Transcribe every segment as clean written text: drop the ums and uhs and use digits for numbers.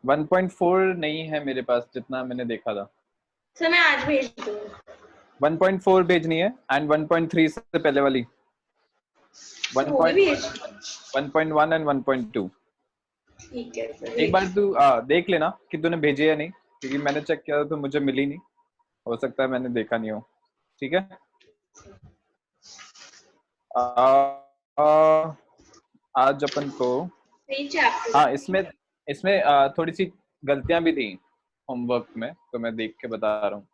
1.4 नहीं है मेरे पास जितना मैंने देखा था। सर मैं आज भेज दूंगा। 1.4 भेजनी है एंड 1.3 से पहले वाली 1.1 एंड 1.2। ठीक है सर। एक बार तू देख लेना कि तूने भेजे या नहीं, क्योंकि मैंने चेक किया तो मुझे मिली नहीं, हो सकता है मैंने देखा नहीं हो। ठीक है। आज अपन को हाँ इसमें इसमें थोड़ी सी गलतियां भी थी होमवर्क में, तो मैं देख के बता रहा हूँ।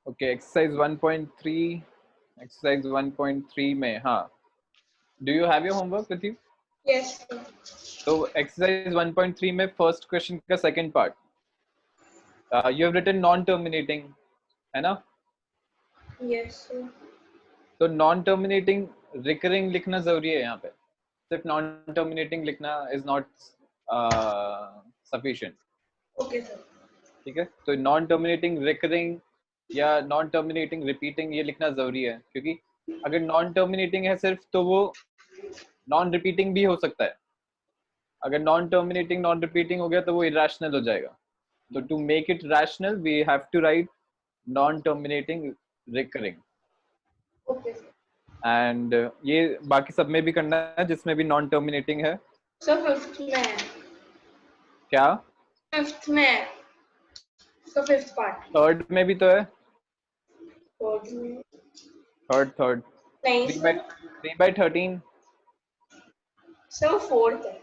ओके, एक्सरसाइज 1.3 में हाँ, do you have your homework with you? Yes. तो एक्सरसाइज 1.3 में फर्स्ट क्वेश्चन का second part, you have written non terminating, है ना? यस। तो नॉन टर्मिनेटिंग रिकरिंग लिखना जरूरी है यहाँ पे, सिर्फ नॉन टर्मिनेटिंग लिखना is not sufficient. Okay sir. ठीक है, तो नॉन टर्मिनेटिंग रिकरिंग या नॉन टर्मिनेटिंग रिपीटिंग ये लिखना जरूरी है, क्योंकि अगर नॉन टर्मिनेटिंग है सिर्फ तो वो नॉन रिपीटिंग भी हो सकता है। अगर नॉन टर्मिनेटिंग नॉन रिपीटिंग हो गया तो वो इरेशनल हो जाएगा। तो to make it rational we have to write non terminating recurring. Okay sir. And ये बाकी सब में भी करना है जिसमें भी नॉन टर्मिनेटिंग है। सर फिफ्थ में है। क्या? फिफ्थ में है। Sir fifth part. थर्ड में भी तो है। फोर्थ में थर्ड नहीं 3/13। सर फोर्थ है।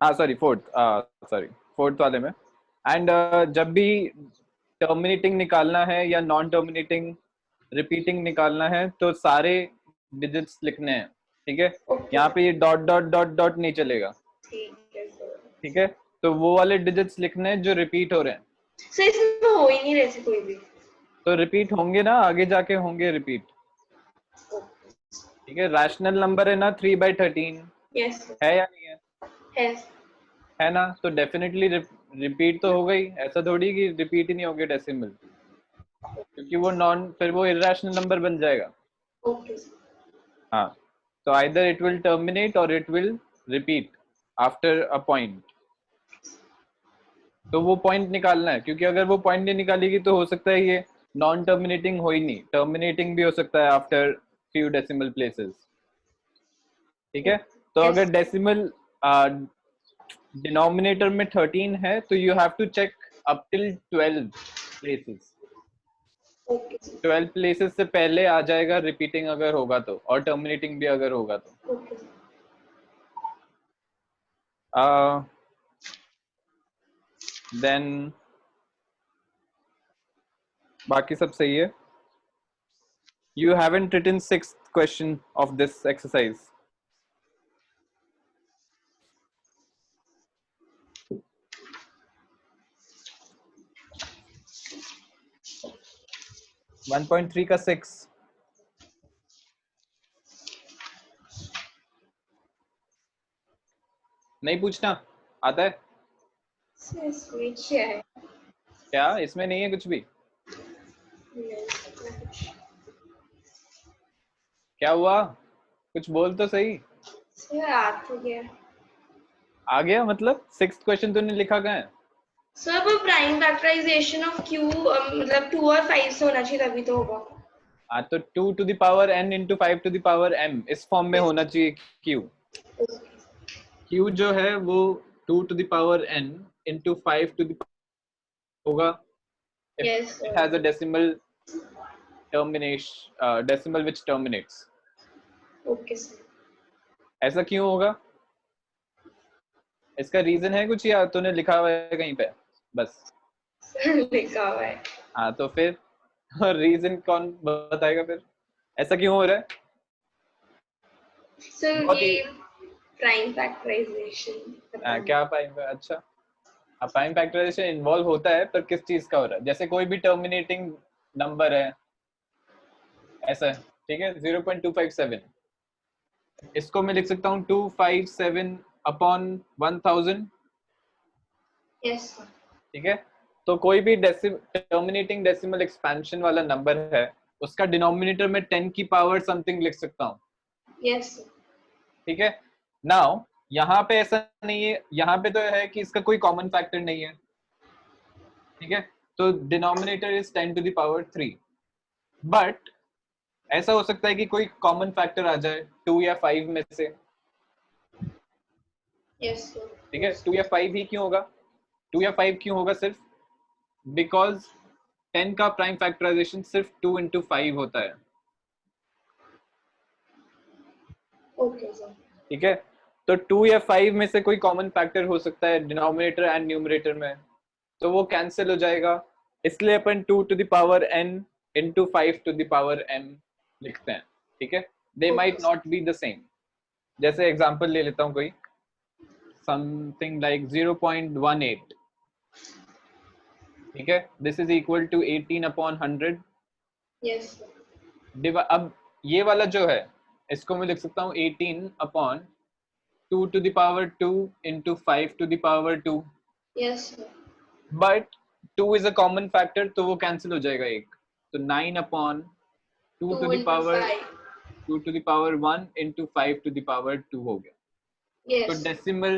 हाँ सॉरी फोर्थ वाले में। एंड जब भी टर्मिनेटिंग निकालना है या नॉन टर्मिनेटिंग रिपीटिंग निकालना है तो सारे डिजिट्स लिखने हैं। ठीक है, यहाँ पे ये डॉट डॉट डॉट डॉट नहीं चलेगा। ठीक है सर। ठीक है, तो वो वाले डिजिट्स लिखने हैं जो रिपीट हो रहे हैं। सर इसमें हो ही नहीं रहे कोई भी। तो रिपीट होंगे ना, आगे जाके होंगे रिपीट। ठीक है, रैशनल नंबर है ना 3/13, यस है या नहीं है? है। है ना, तो डेफिनेटली रिपीट तो हो गई, ऐसा थोड़ी कि रिपीट ही नहीं होगी डेसिमल, क्योंकि वो नॉन, फिर वो इरेशनल नंबर बन जाएगा। Okay sir. हाँ, तो आइदर इट विल टर्मिनेट और it will repeat after a point. तो वो पॉइंट निकालना है, क्योंकि अगर वो पॉइंट नहीं निकालेगी तो हो सकता है ये नॉन टर्मिनेटिंग हो ही नहीं, टर्मिनेटिंग भी हो सकता है आफ्टर फ्यू डेसिमल प्लेसेस। ठीक है, तो अगर डेसिमल डिनोमिनेटर में 13 है तो you have to check up till 12 places. 12 places से पहले आ जाएगा रिपीटिंग अगर होगा तो, और टर्मिनेटिंग भी अगर होगा तो। देन बाकी सब सही है। You haven't written sixth question of this exercise. One point three का 6 नहीं पूछना आता है क्या? इसमें नहीं है कुछ भी? क्या हुआ, कुछ बोल तो सही। आ गया मतलब? सिक्स्थ क्वेश्चन तूने लिखा कहाँ है? सर वो प्राइम फैक्टराइजेशन ऑफ क्यू मतलब 2 और 5 से होना चाहिए तभी तो होगा। हाँ, तो 2 to the power n into 5 to the power m इस फॉर्म में होना चाहिए q। q जो है वो 2 to the power n into 5 to the होगा if Yes, it has a decimal termination, decimal which terminates। Okay sir. ऐसा क्यों होगा? इसका रीजन है कुछ या तूने लिखा हुआ है कहीं पे बस? लिखा हुआ है। हाँ तो फिर रीजन कौन बताएगा फिर ऐसा क्यों हो रहा है? सर बहुत ही ये प्राइम फैक्टराइजेशन क्या प्राइम, अच्छा प्राइम फैक्टराइजेशन इन्वॉल्व होता है, पर किस चीज का हो रहा है? जैसे कोई भी टर्मिनेटिंग नंबर है ऐसा, ठीक है 0.257, इसको मैं लिख सकता हूँ 257 अपॉन 1000। Yes sir. ठीक है, तो कोई भी टर्मिनेटिंग डेसिमल एक्सपेंशन वाला नंबर है उसका डिनोमिनेटर में 10 की पावर समथिंग लिख सकता हूँ. यस ठीक है. नाउ यहाँ पे ऐसा नहीं है, यहाँ पे तो है कि इसका कोई कॉमन फैक्टर नहीं है. ठीक है. तो denominator is 10 to the power 3. But ऐसा हो सकता है कि कोई कॉमन फैक्टर आ जाए 2 या 5 में से. यस ठीक है. 2 या 5 ही क्यों होगा? 2 या 5 क्यों होगा? सिर्फ बिकॉज 10 का प्राइम फैक्टराइजेशन सिर्फ 2 into 5 होता है. Okay sir. ठीक है. तो 2 या 5 में से कोई कॉमन फैक्टर हो सकता है डिनोमिनेटर एंड न्यूमरेटर में, तो वो कैंसिल हो जाएगा. इसलिए अपन 2 to the power n into 5 to the power m लिखते हैं. ठीक है. They might not be the same. जैसे एग्जांपल ले लेता हूँ कोई, समथिंग लाइक 0.18. ठीक है. This is equal to 18/100. Yes अब ये वाला जो है इसको मैं लिख सकता हूँ 18/2 to the power 2 into 5 to the power 2. Yes but 2 is a common factor, तो वो कैंसिल हो जाएगा एक. तो 9/2 to the power 2 to the power 1 into 5 to the power 2 हो गया. तो yes decimal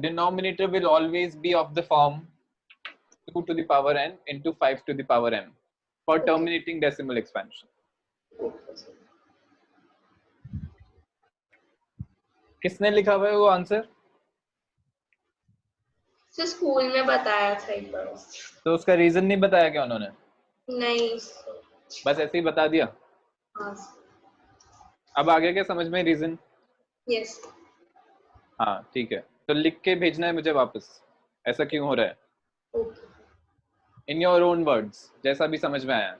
denominator will always be of the form 2 to the power n into 5 to the power m for terminating decimal expansion. किसने लिखा हुआ है वो answer? Sir school में बताया था एक बार. तो उसका रीजन नहीं बताया क्या उन्होंने? नहीं. बस ऐसे ही बता दिया. हाँ. अब आ गया क्या समझ में रीजन? यस. हाँ ठीक है. तो लिख के भेजना है मुझे वापस, ऐसा क्यों हो रहा है, okay. In your own words, जैसा भी समझ में आया.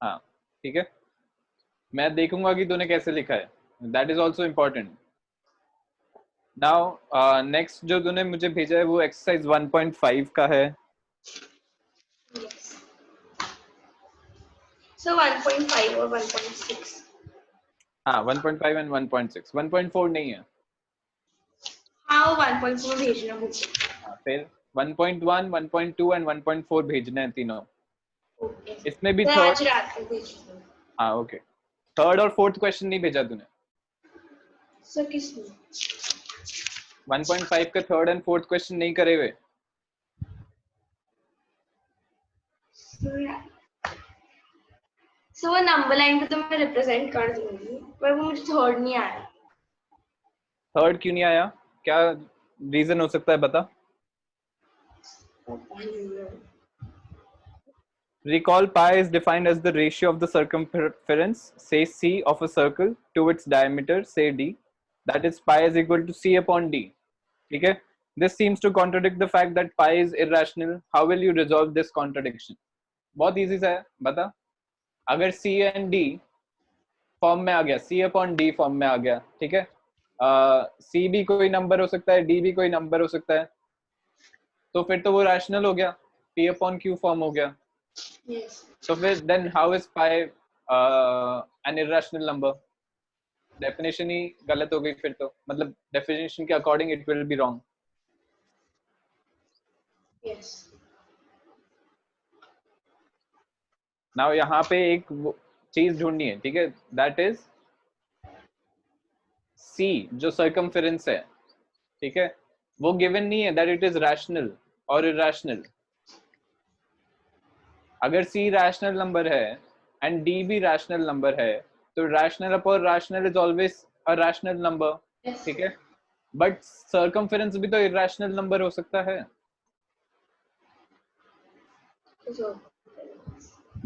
हाँ ठीक है. मैं देखूंगा कि तूने कैसे लिखा है. That is also important. Now next जो तूने मुझे भेजा है वो एक्सरसाइज 1.5 का है. यस. सो 1.5 और 1.6. हाँ 1.5 एंड 1.6. 1.4 नहीं है. हाँ 1.4 भेजना मुझे. फिर 1.1, 1.2 एंड 1.4 भेजने हैं तीनों. ओके. इसमें भी तो थर्ड. आज रात को भेजना. हाँ ओके. थर्ड और फोर्थ क्वेश्चन नहीं भेजा तूने. सर किसने? 1.5 का थर्ड एंड फोर्थ क्वेश्चन नहीं करे हुए. सो वो नंबर लाइन पे तो मैं रिप्रेजेंट कर दूंगी, पर वो मुझे थर्ड नहीं आया. थर्ड क्यों नहीं आया? क्या रीजन हो सकता है बता. Recall pi is defined as the ratio of the circumference, say C, of a circle to its diameter, say D. That is, pi is equal to C upon D. Okay? This seems to contradict the fact that pi is irrational. How will you resolve this contradiction? बहुत easy सा है, बता. अगर C and D form में आ गया, C upon D form में आ गया, ठीक है. C भी कोई नंबर हो सकता है, D भी कोई नंबर हो सकता है, तो फिर तो वो रैशनल हो गया, P upon Q फॉर्म हो गया. Yes. So then how is pi an irrational number? Definition ही गलत हो गई फिर तो, मतलब definition के according it will be wrong. Yes. Now यहाँ पे एक चीज ढूंढनी है, ठीक है. That is C जो circumference है, ठीक है, वो given नहीं है that it is rational or irrational. अगर C रैशनल नंबर है एंड D भी रैशनल नंबर है, तो rational upon rational is always a rational number. ठीक है. बट सर्कमफेरेंस भी तो इरैशनल नंबर हो सकता है.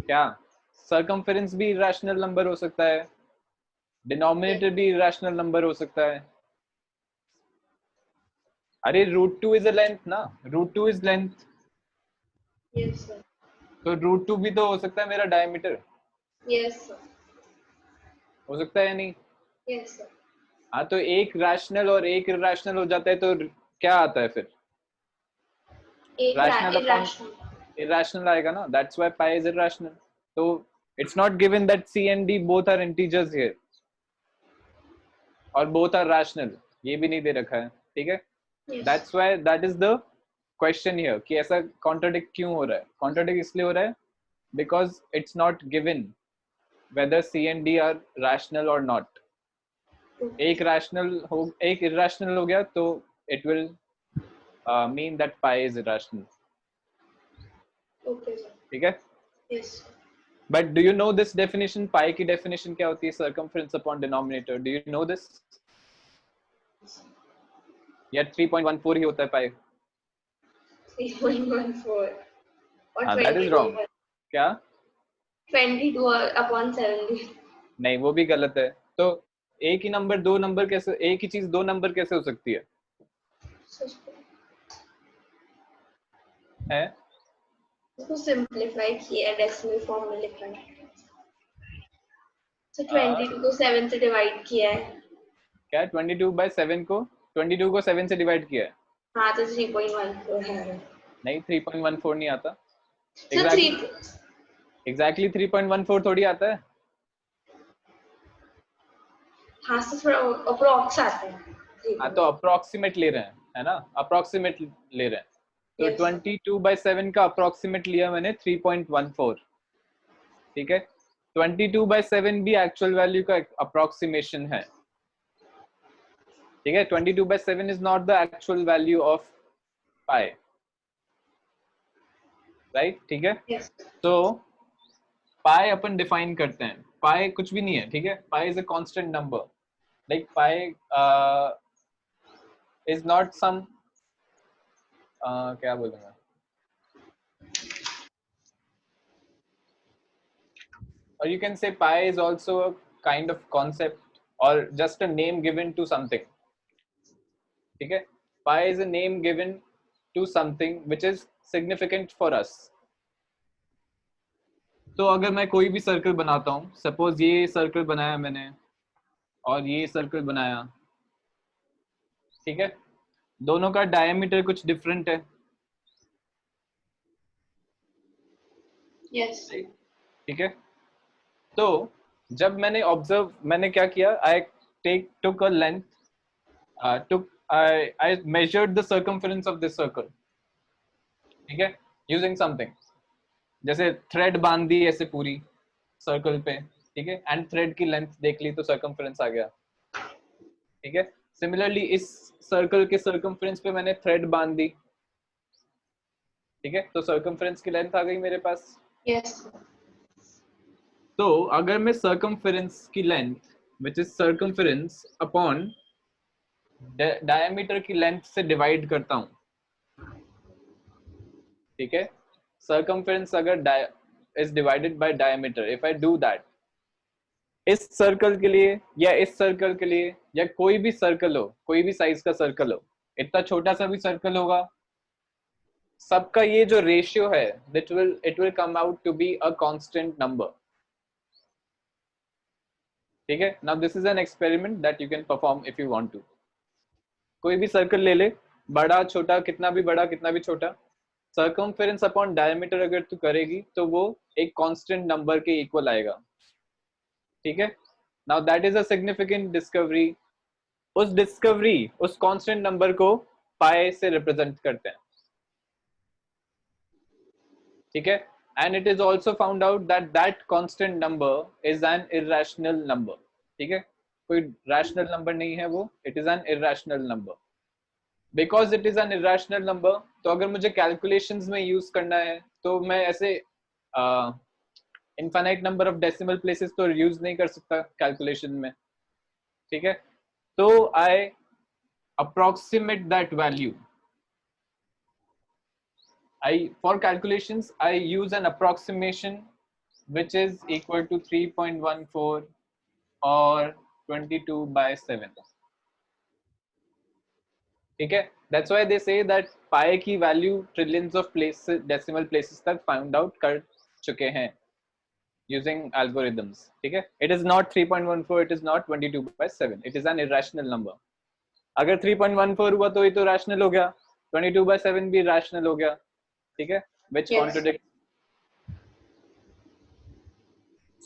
क्या सर्कमफेरेंस भी इरैशनल नंबर हो सकता है, डिनोमिनेटर भी इरैशनल नंबर हो सकता है. अरे √2 इज अ लेंथ ना, √2 इज लेंथ. Yes, sir. तो √2 भी तो हो सकता है मेरा डायमीटर. Yes, sir. हो सकता है या नहीं? Yes, sir. हाँ, तो एक रैशनल और एक इरैशनल हो जाता है, तो क्या आता है फिर? एक रैशनल अपॉन इरैशनल आएगा ना. That's why pi is irrational. तो it's not given that C and D both are integers here और बोथ आर रैशनल, ये भी नहीं दे रखा है. ठीक है. Yes. That's why that is the question here कि ऐसा contradict क्यों हो रहा है? Contradict इसलिए हो रहा है because it's not given whether C and D are rational or not. एक irrational हो गया तो it will mean that pi is irrational. Okay, sir. ठीक है? Yes. But do you know this definition? Pi की definition क्या होती है? Circumference upon denominator. Do you know this? या 3.14 ही होता है pi? 3.14 और हाँ, that is wrong. क्या? 22 upon 70. नहीं, वो भी गलत है. तो एक ही नंबर दो नंबर कैसे, एक ही चीज दो नंबर कैसे हो सकती है? है? इसको सिंपलीफाई किया डेसिमल फॉर्म में लिखा है. तो 22 को 7 से डिवाइड किया है. क्या 22/7 को 22 को 7 से डिवाइड किया है? हाँ, तो 3.14 है. नहीं, 3.14 नहीं आता. So Exactly 3.14 थोड़ी आता है. हाँ, से थोड़ा अप्रोक्स आता है. हाँ, तो अप्रोक्सीमेट ले रहे हैं, है ना? अप्रोक्सीमेट ले रहे हैं. तो 22/7 का अप्रोक्सीमेट लिया मैंने 3.14. ठीक है? 22/7 भी एक्चुअल वैल्यू का अप्रोक्सीमेशन है. ठीक है? 22/7 is not the actual value of pi, right? ठीक है? तो पाई अपन डिफाइन करते हैं. पाई कुछ भी नहीं है. ठीक है? Pi is a constant number. Like pi is not some क्या बोलूंगा, or you can say pi is also a kind of concept or just a name given to something. ठीक है? Pi is a name given to something which is significant for us. तो अगर मैं कोई भी circle बनाता हूँ, suppose ये सर्कल बनाया मैंने और ये सर्कल बनाया, ठीक है? दोनों का डायमीटर कुछ डिफरेंट है. यस. ठीक है? तो जब मैंने क्या किया, I took a length, I measured the circumference of this circle. ठीक है? Using something. जैसे थ्रेड बांध दी ऐसे पूरी सर्कल पे. ठीक है? एंड थ्रेड की लेंथ देख ली तो सर्कमफ्रेंस आ गया. ठीक है? सिमिलरली इस सर्कल के सर्कमफ्रेंस पे मैंने थ्रेड बांध दी. ठीक है? तो सर्कमफ्रेंस की लेंथ आ गई मेरे पास. यस. तो अगर मैं सर्कमफ्रेंस की length which is circumference upon diameter की लेंथ से डिवाइड करता हूं, ठीक है? circumference अगर is divided by diameter, if I do that, इस सर्कल के लिए या इस सर्कल के लिए या कोई भी सर्कल हो, कोई भी साइज का सर्कल हो, इतना छोटा सा भी सर्कल होगा, सबका ये जो रेशियो है it will come out to be a constant number. ठीक है? Now this is an experiment that you can perform if you want to. कोई भी सर्कल ले ले, बड़ा छोटा, कितना भी बड़ा कितना भी छोटा, सर्कमफेरेंस अपॉन डायमीटर अगर तू करेगी तो वो एक कांस्टेंट नंबर के इक्वल आएगा. ठीक है? Now that is a significant discovery. उस कांस्टेंट नंबर को पाई से रिप्रेजेंट करते हैं. ठीक है? And it is also found out that constant number is an irrational number. ठीक है? कोई रैशनल नंबर नहीं है वो, it is N irrational number. Because it is an irrational number, तो अगर मुझे कैलकुलेशंस में यूज करना है तो मैं ऐसे infinite number of decimal places तो यूज नहीं कर सकता कैलकुलेशन में. ठीक है? तो I approximate that value. For calculations I use an approximation which is equal to 3.14 or 22/7. ठीक है? That's why they say that pi की value trillions of decimal places तक find out कर चुके हैं using algorithms. ठीक है? It is not 3.14, it is not 22/7. It is an irrational number. अगर 3.14 हुआ तो ये तो rational हो गया, 22/7 भी rational हो गया. ठीक है? Which contradicts.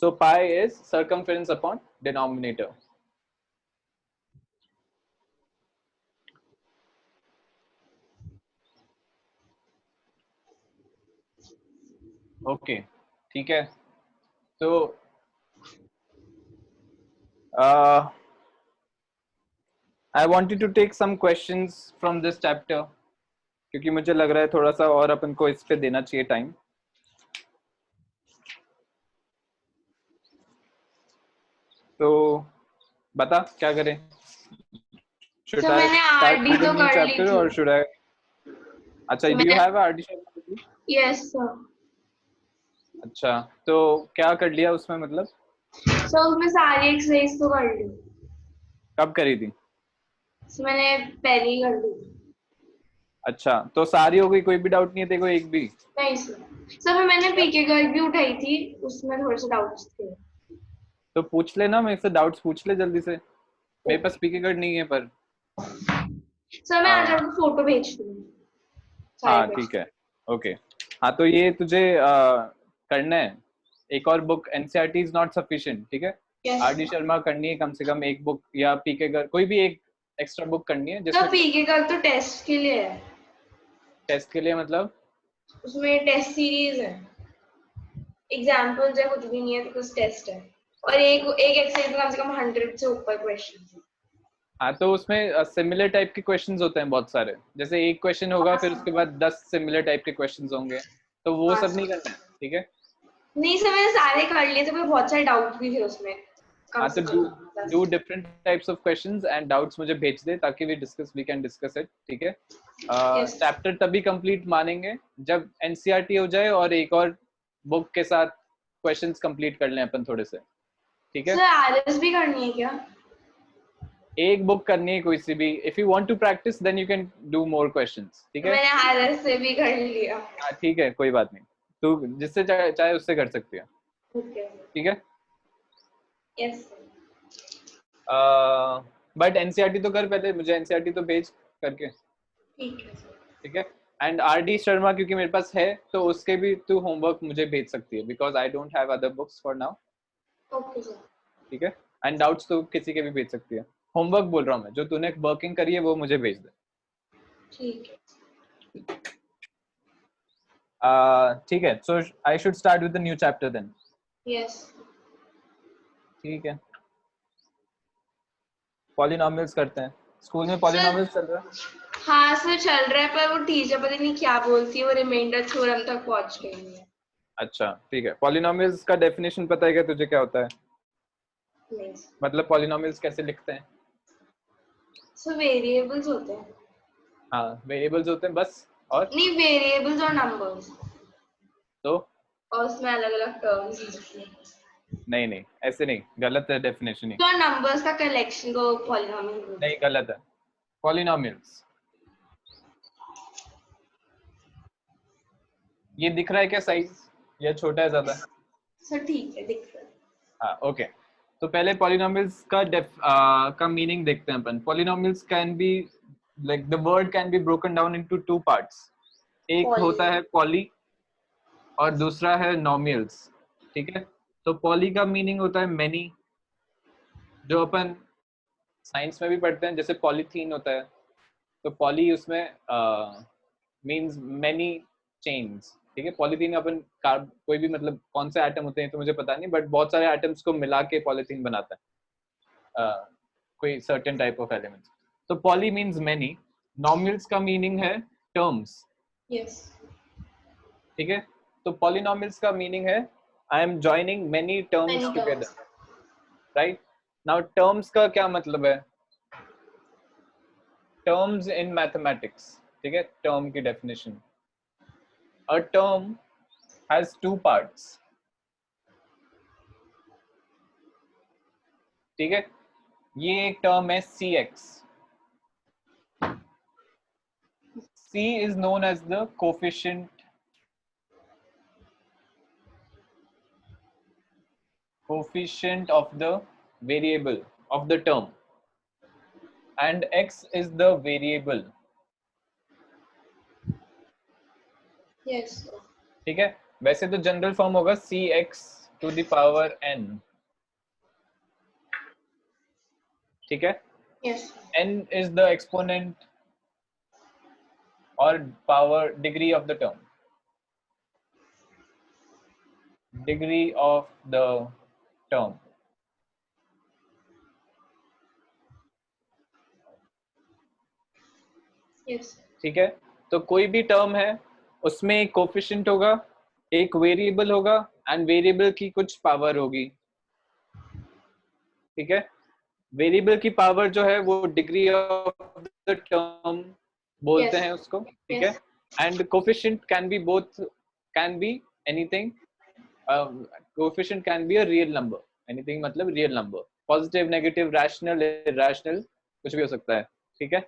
So pi is circumference upon denominator. Okay, ठीक है। तो I wanted to take some questions from this chapter, क्योंकि मुझे लग रहा है थोड़ा सा और अपन को इस पे देना चाहिए टाइम। तो बता क्या करें? Should तो I मैंने start आरडी with the तो new कर ली chapter थी। or should I? अच्छा, do you मैंने have a RD Sharma? Yes sir. अच्छा, तो क्या कर लिया उसमें, मतलब सर उसमें सारी एक्सरसाइज तो कर ली। कब करी थी? सो मैंने पहले ही कर ली थी। अच्छा, तो सारी हो गई, कोई भी डाउट नहीं है तेरे को एक भी? नहीं सर। सर मैंने पीके गर्ल भी उठाई थी, उसमें थोड़े से डाउट्स थे। तो पूछ लेना, मेरे से डाउट्स पूछ ले जल्दी से। मेरे पास पीके कार्ड नहीं है पर। सर मैं आज हाँ आपको फोटो भेजती हूँ सारे हाँ ठीक क्वेश्चन। है, ओके। हाँ तो ये तुझे करना है। एक और book NCERT is not sufficient, ठीक है। यस आरडी शर्मा करनी है कम से कम एक बुक, या पीके गर्ल कोई भी एक एक्स्ट्रा बुक करनी है सर जिसमें पीके गर्ल तो टेस्ट के लिए है, टेस्ट के लिए, मतलब उसमें टेस्ट सीरीज है, एग्जाम्पल्स है, कुछ भी नहीं है, बिकॉज टेस्ट है। और एक एक एक्सरसाइज में कम से कम 100 से ऊपर क्वेश्चन है। हाँ तो उसमें सिमिलर टाइप के क्वेश्चंस होते हैं बहुत सारे। जैसे एक क्वेश्चन होगा, हाँ फिर सर। उसके बाद 10 सिमिलर टाइप के क्वेश्चंस होंगे, तो वो हाँ सब नहीं सर। करना है, ठीक है। नहीं सर मैंने सारे कर लिए थे, पर बहुत सारे डाउट भी थे उसमें, कम हाँ तो से do come 10। Do different types of questions and doubts मुझे भेज दे, ताकि वी कैन डिस्कस इट, ठीक है। यस चैप्टर तभी कंप्लीट मानेंगे जब एनसीईआरटी हो जाए और एक और बुक के साथ क्वेश्चंस कंप्लीट कर लें अपन थोड़े से, ठीक है। सर आरएस भी करनी है क्या? एक बुक करनी है कोई सी भी। If you want to practise then you can do more questions, ठीक है। मैंने आरएस से भी कर लिया। हाँ ठीक है, कोई बात नहीं, तू जिससे चाहे उससे कर सकती है, ओके ठीक है। यस बट एनसीईआरटी तो कर पहले, मुझे एनसीईआरटी तो भेज करके, ठीक है सर। ठीक है। एंड आरडी शर्मा क्योंकि मेरे पास है, तो उसके भी तू होमवर्क मुझे भेज सकती है, because I don't have other books for now, okay sir. ठीक है। एंड डाउट्स तो किसी के भी भेज सकती है। होमवर्क बोल रहा हूँ मैं, जो तूने वर्किंग करी है वो मुझे भेज दे। ठीक है। ठीक है, so I should start with the new chapter then. Yes ठीक है, पॉलिनॉमियल्स करते हैं। स्कूल में सर। पॉलिनॉमियल्स चल रहा है? हाँ सर चल रहा है, पर वो टीचर पता नहीं क्या बोलती है, वो रिमाइंडर थ्योरम तक पहुंच गई है। अच्छा ठीक है, पॉलिनॉमियल्स का डेफिनेशन पता है क्या तुझे, क्या होता है? नहीं मतलब पॉलिनॉमियल्स कैसे लिखते हैं? सर वेरिएबल्स होते हैं। हाँ वेरिएबल्स होते हैं बस, और नहीं वेरिएबल्स और नंबर्स, तो और उसमें अलग अलग टर्म्स होते हैं। नहीं नहीं, ऐसे नहीं, गलत है डेफिनेशन ही। तो नंबर्स का कलेक्शन को पॉलिनोमियल बोलते नहीं हैं। गलत है। पॉलिनॉमियल्स, ये दिख रहा है क्या साइज, या छोटा है ज्यादा? सर ठीक है दिख रहा है। हाँ ओके। तो पहले पॉलिनॉमियल्स का का मीनिंग देखते हैं अपन। Polynomials can be, like the word can be broken down into two parts. एक पॉली। होता है पॉली और दूसरा है नॉमियल्स, ठीक है। तो पॉली का मीनिंग होता है मेनी, जो अपन साइंस में भी पढ़ते हैं, जैसे पॉलीथीन होता है। तो पॉली उसमें मींस मेनी चेन्स, ठीक है। पॉलीथीन अपन कार्ब कोई भी, मतलब कौन से एटम होते हैं तो मुझे पता नहीं, बट बहुत सारे एटम्स को मिला के पॉलीथीन बनाता है कोई सर्टेन टाइप ऑफ एलिमेंट्स। तो पॉली मींस मेनी। नॉमियल्स का मीनिंग है टर्म्स, यस ठीक है। तो पॉलिनॉमियल्स का मीनिंग है I am joining many terms many together, terms. Right. Now terms का क्या मतलब है? टर्म्स इन मैथमेटिक्स, ठीक है। टर्म की definition, a term has two parts, ठीक है। ये एक टर्म है cx, c is known as the coefficient of the variable of the term, and x is the variable, yes ठीक है। वैसे तो जनरल फॉर्म होगा cx to the power n, ठीक है। Yes n is the exponent or power degree of the term, degree of the term. Yes. ठीक है, तो कोई भी टर्म है उसमें एक कोफिशिएंट होगा, एक वेरिएबल होगा एंड वेरिएबल की कुछ पावर होगी. ठीक है, वेरिएबल की पावर जो है वो डिग्री ऑफ द टर्म बोलते Yes. हैं उसको. ठीक है, Yes. And coefficient can be both, can be anything. Coefficient can be a real number, anything मतलब real number, positive, negative, rational, irrational, कुछ भी हो सकता है. ठीक है,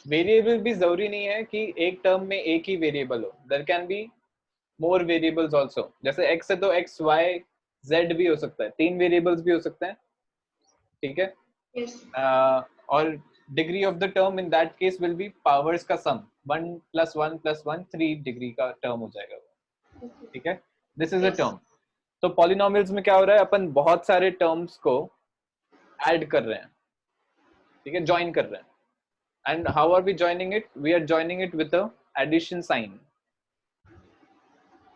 वेरिएबल भी जरूरी नहीं है कि एक टर्म में एक ही वेरिएबल हो. There can be more variables also. जैसे x है तो x y z भी हो सकता है, 3 वेरिएबल्स भी हो सकते हैं. ठीक है, Yes. और degree of the term in that case will be powers का सम. 1 + 1 + 1 3 डिग्री का टर्म हो जाएगा. ठीक है, this is a Yes. Term. तो पॉलिनोमियल्स में क्या हो रहा है, अपन बहुत सारे टर्म्स को ऐड कर रहे हैं. ठीक है, ज्वाइन कर रहे हैं. And how are we joining it? We are joining it with the addition sign.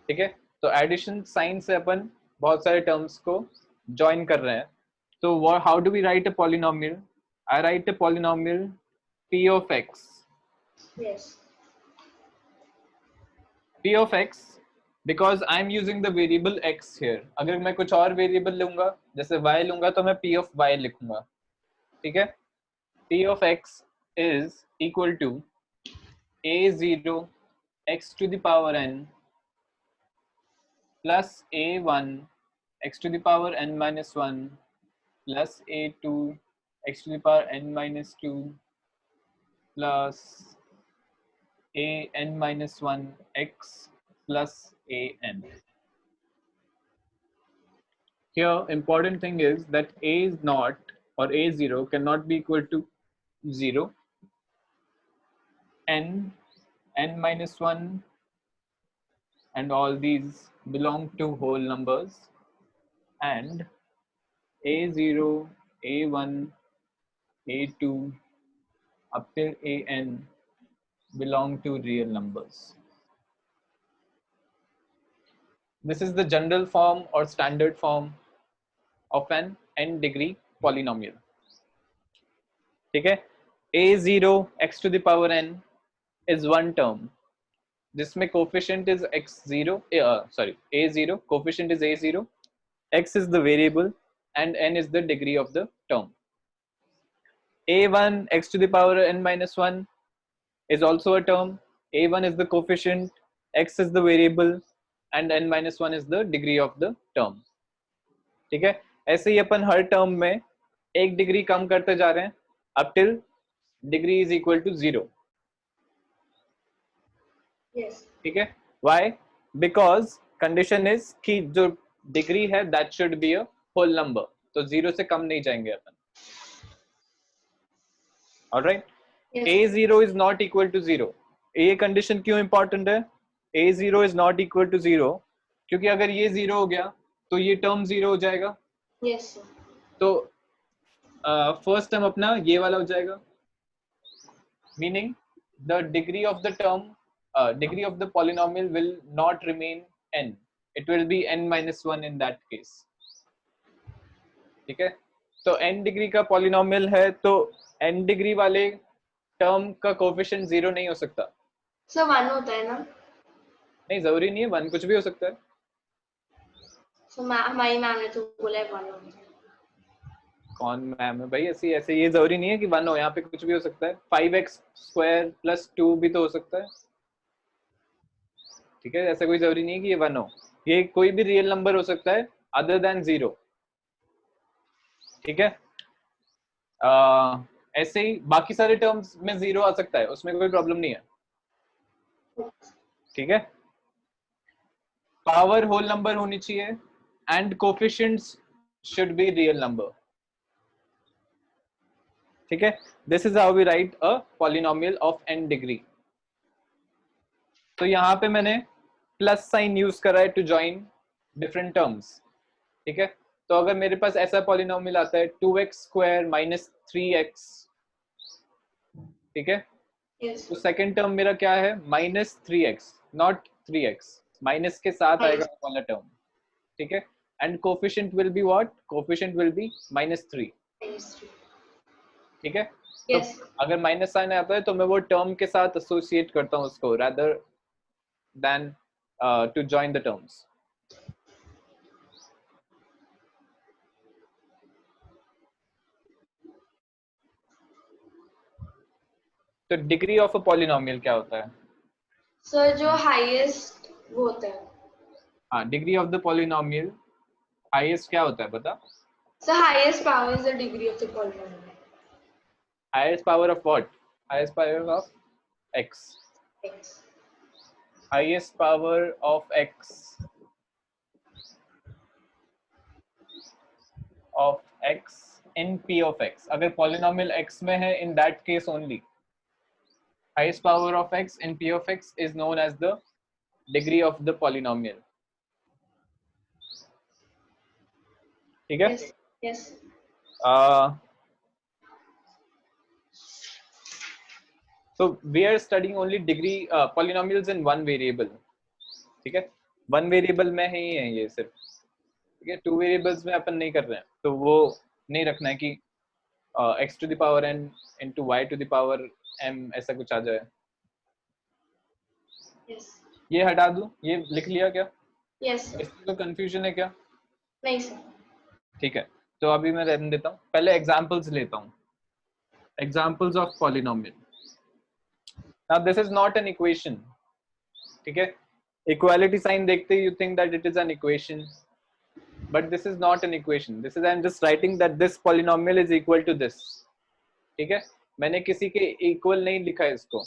ठीक है, तो addition sign से अपन बहुत सारे terms को join कर रहे हैं. तो how do we write a polynomial? I write a polynomial p of x. Yes. P of x because I am using the variable x here. अगर मैं कुछ और variable लूंगा, जैसे y लूंगा, तो मैं p of y लिखूंगा. ठीक है, p of x is equal to a0 x to the power n plus a1 x to the power n minus 1 plus a2 x to the power n minus 2 plus a n minus 1 x plus a n. Here important thing is that a is not, or a0 cannot be equal to 0. n minus 1 and all these belong to whole numbers, and a0, a1, a2 up till an belong to real numbers. This is the general form or standard form of an n degree polynomial. ठीक है, a0 x to the power n is one term जिसमें coefficient is x0, a0, coefficient is a0, x is the variable and n is the degree of the term. a1 x to the power n minus 1 is also a term. a1 is the coefficient, x is the variable and n minus 1 is the degree of the term. ठीक है, ऐसे ही अपन हर term में एक degree कम करते जा रहे हैं up till degree is equal to 0. Yes. ठीक है, why? Because condition is कि जो डिग्री है that should be a whole number, तो 0 से कम नहीं जाएंगे अपन. Alright, Yes. a0 is not equal to 0. ये कंडीशन क्यों इंपॉर्टेंट है? a0 is not equal to 0 क्योंकि अगर ये 0 हो गया तो ये टर्म 0 हो जाएगा. Yes, sir. तो फर्स्ट टर्म अपना ये वाला हो जाएगा, meaning the degree of the term, degree of the polynomial will not remain n, it will be n minus 1 in that case. ठीक है, तो n डिग्री का पॉलिनोमियल है तो n डिग्री वाले टर्म का कोएफिशिएंट 0 नहीं हो सकता. सर 1 होता है ना? नहीं, जरूरी नहीं है, 1 कुछ भी हो सकता है. सर हमारी मैम ने तो बोला है 1 होता है. कौन मैम है भाई? ऐसे ऐसे ये जरूरी नहीं है कि 1 हो, यहाँ पे कुछ भी हो सकता है. 5x² + 2 भी तो हो सकता है. ठीक है, ऐसा कोई जरूरी नहीं है कि ये 1 हो. ये कोई भी रियल नंबर हो सकता है अदर देन 0. ठीक है, ऐसे ही बाकी सारे टर्म्स में 0 आ सकता है, उसमें कोई प्रॉब्लम नहीं है. ठीक है, पावर होल नंबर होनी चाहिए and coefficients should be real number. ठीक है, this is how we write a polynomial of n degree. तो यहाँ पे मैंने प्लस साइन यूज करा है टू जॉइन डिफरेंट टर्म्स. ठीक है, तो अगर मेरे पास ऐसा पॉलिनोमियल आता है 2x² - 3x, ठीक है, Yes. तो सेकंड टर्म मेरा क्या है, -3x, नॉट 3x, माइनस के साथ आएगा वो वाला टर्म, ठीक है. And coefficient will be what, coefficient will be -3, -3. ठीक है. तो Yes. अगर माइनस साइन आता है तो मैं वो टर्म के साथ एसोसिएट करता हूँ उसको, rather than to join the terms. तो डिग्री ऑफ अ पॉलिनोमियल क्या होता है? सर जो हाईएस्ट वो होता है. हाँ, degree of the polynomial highest क्या होता है बता. Sir highest power is the degree of the polynomial. Highest power of what? Highest power of x. X. Highest power of x in p of x. अगर polynomial x में है, in that case only highest power of x in p of x is known as the degree of the polynomial. ठीक है. Yes. Yes. So we are studying only degree polynomials in one variable. ठीक है, one variable में ही है ये सिर्फ, ठीक है. टू वेरिएबल्स में अपन नहीं कर रहे हैं, तो वो नहीं रखना है कि x to the power n into y to the power m ऐसा कुछ आ जाए. Yes. ये हटा दूं, ये लिख लिया क्या? Yes sir. इसमें तो कंफ्यूजन है क्या? नहीं सर. ठीक है, तो अभी मैं रहने देता हूँ, पहले एग्जांपल्स लेता हूँ. Examples of polynomial. Now this is not an equation, ठीक है. इक्वालिटी साइन देखते you think that it is an equation, but this is not an equation. This is, I'm just writing that this polynomial is equal to this, ठीक है. मैंने किसी के equal नहीं लिखा है इसको,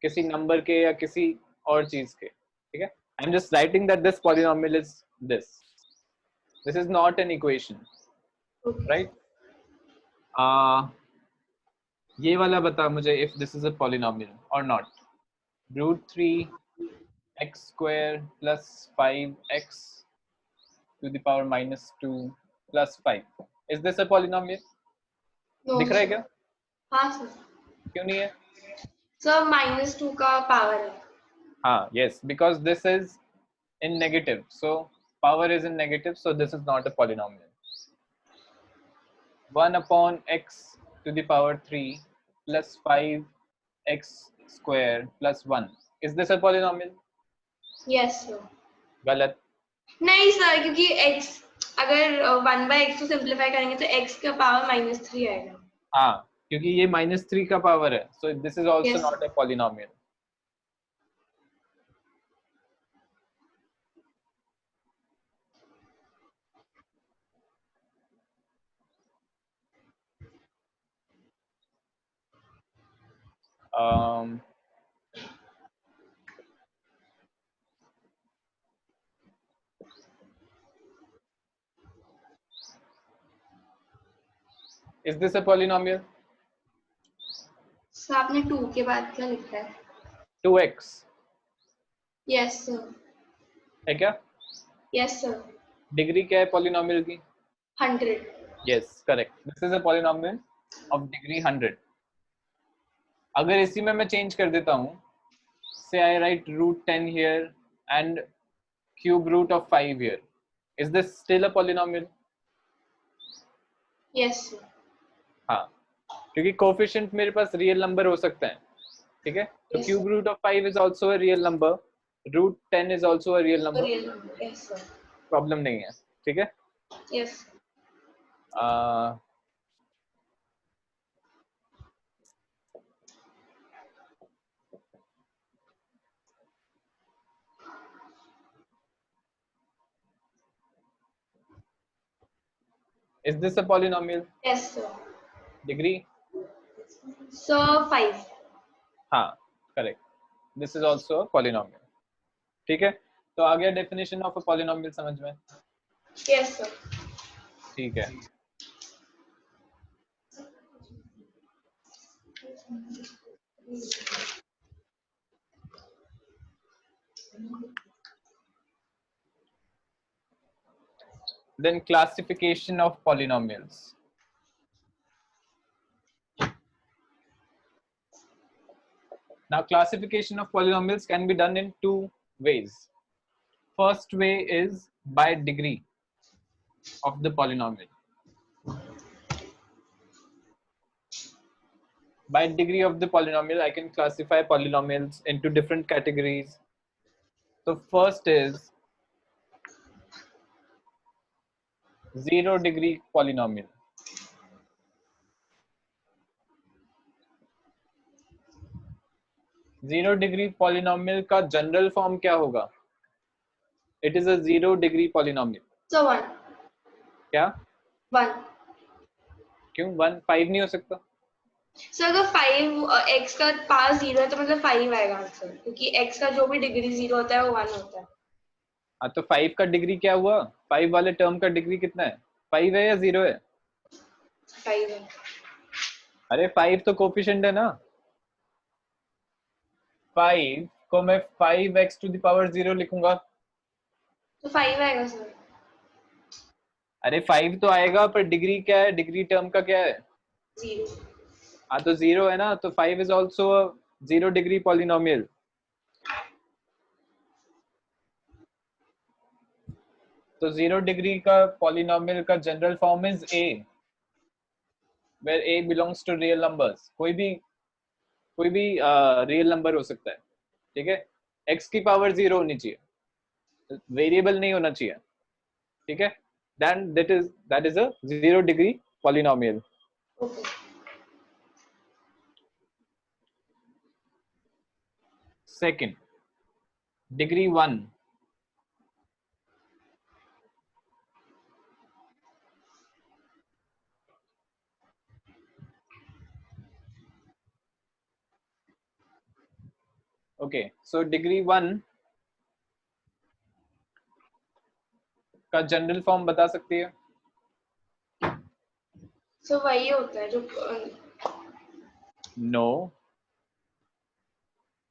किसी नंबर के या किसी और चीज के, ठीक है. I'm just writing that this polynomial is this. This is not an equation, Okay. right? ये वाला बता मुझे, if this is a polynomial or not. √3x square plus 5x to the power -2 plus 5. Is this a polynomial? No, दिख रहा है sir. क्या? हाँ sir. क्यों नहीं है? सर -2 का पावर है. हाँ, yes, because this is in negative, so power is in negative, so this is not a polynomial. 1 upon x to the power 3 plus 5x square plus 1. Is this a polynomial? Yes sir. गलत. नहीं sir, क्योंकि x अगर 1/x को simplify करेंगे तो x का power -3 आएगा. हाँ, क्योंकि ये -3 का पावर है, so this is also Yes. not a polynomial. Is this a polynomial? Sir आपने 2 के बाद क्या लिखा है? 2x Yes sir. है क्या? Yes sir. डिग्री क्या है पॉलिनोमियल की? 100. Yes, correct. This is a polynomial of degree 100. अगर इसी में मैं चेंज कर देता हूँ, say I write √10 here and cube root of 5 here. Is this still a polynomial? Yes sir. हाँ, क्योंकि कोफिशिएंट मेरे पास रियल नंबर हो सकता है, ठीक है. तो Yes, cube root of 5 is also a real number, √10 is also a real number. Real number. Yes sir. Problem नहीं है, ठीक है. Yes. Is this a polynomial? Yes sir. Degree? So 5. हाँ, correct. This is also a polynomial, ठीक है. तो आ गया definition of a polynomial समझ में? Yes sir. ठीक है. Then classification of polynomials. Now classification of polynomials can be done in two ways. First way is by degree of the polynomial. By degree of the polynomial, I can classify polynomials into different categories. So first is 0 degree polynomial. Zero degree polynomial का general form क्या होगा? It is a 0 degree polynomial. So 1. क्या? 1. क्यों 1? 5 नहीं हो सकता? Sir अगर 5 x का पास 0 है तो मतलब 5 आएगा आंसर, क्योंकि x का जो भी डिग्री 0 होता है वो 1 होता है. हाँ तो 5 का डिग्री क्या हुआ? 5 वाले टर्म का डिग्री कितना है? 5 है या 0 है? 5 है. अरे 5 तो कोफिशिएंट है ना. 5 को मैं 5x to the power 0 लिखूंगा. तो 5 आएगा सर. अरे 5 तो आएगा, पर डिग्री क्या है? डिग्री टर्म का क्या है? 0. हाँ तो 0 है ना, तो 5 is also a 0 degree polynomial. तो 0 degree का polynomial का general form is a, where a belongs to real numbers. कोई भी रियल नंबर हो सकता है. ठीक है, x की पावर 0 होनी चाहिए, वेरिएबल नहीं होना चाहिए. ठीक है, then that is a 0 degree polynomial. Okay. Second, degree 1. Okay, so degree 1 का जनरल फॉर्म बता सकती है? So वही होता है जो नो,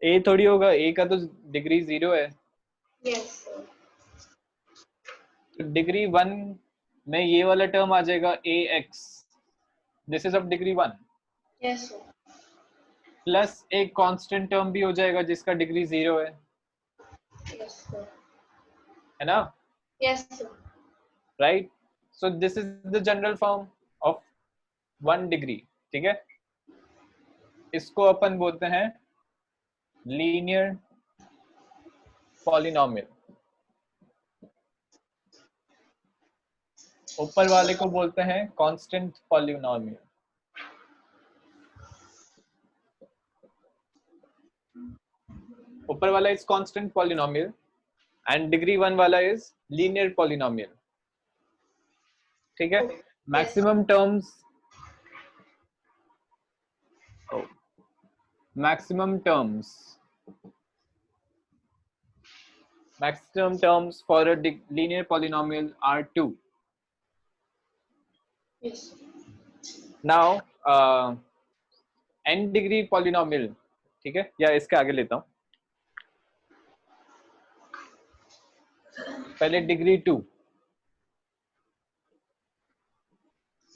ए थोड़ी होगा. ए का तो डिग्री 0 है. yes sir. तो डिग्री 1 में ये वाला टर्म आ जाएगा ax. This is of degree 1. Yes sir. Plus एक कांस्टेंट टर्म भी हो जाएगा जिसका डिग्री 0 है. Yes sir. है ना? Yes sir. Right. So this is the general form of 1 degree. ठीक है, इसको अपन बोलते हैं लीनियर पॉलिनोमियल. ऊपर वाले को बोलते हैं कांस्टेंट पॉलिनोमियल. ऊपर वाला is constant polynomial and degree 1 वाला इज लीनियर पॉलिनोमियल. ठीक है, maximum terms for a linear polynomial are 2. Yes. Now n degree polynomial. ठीक है, या इसके आगे लेता हूं. पहले डिग्री 2.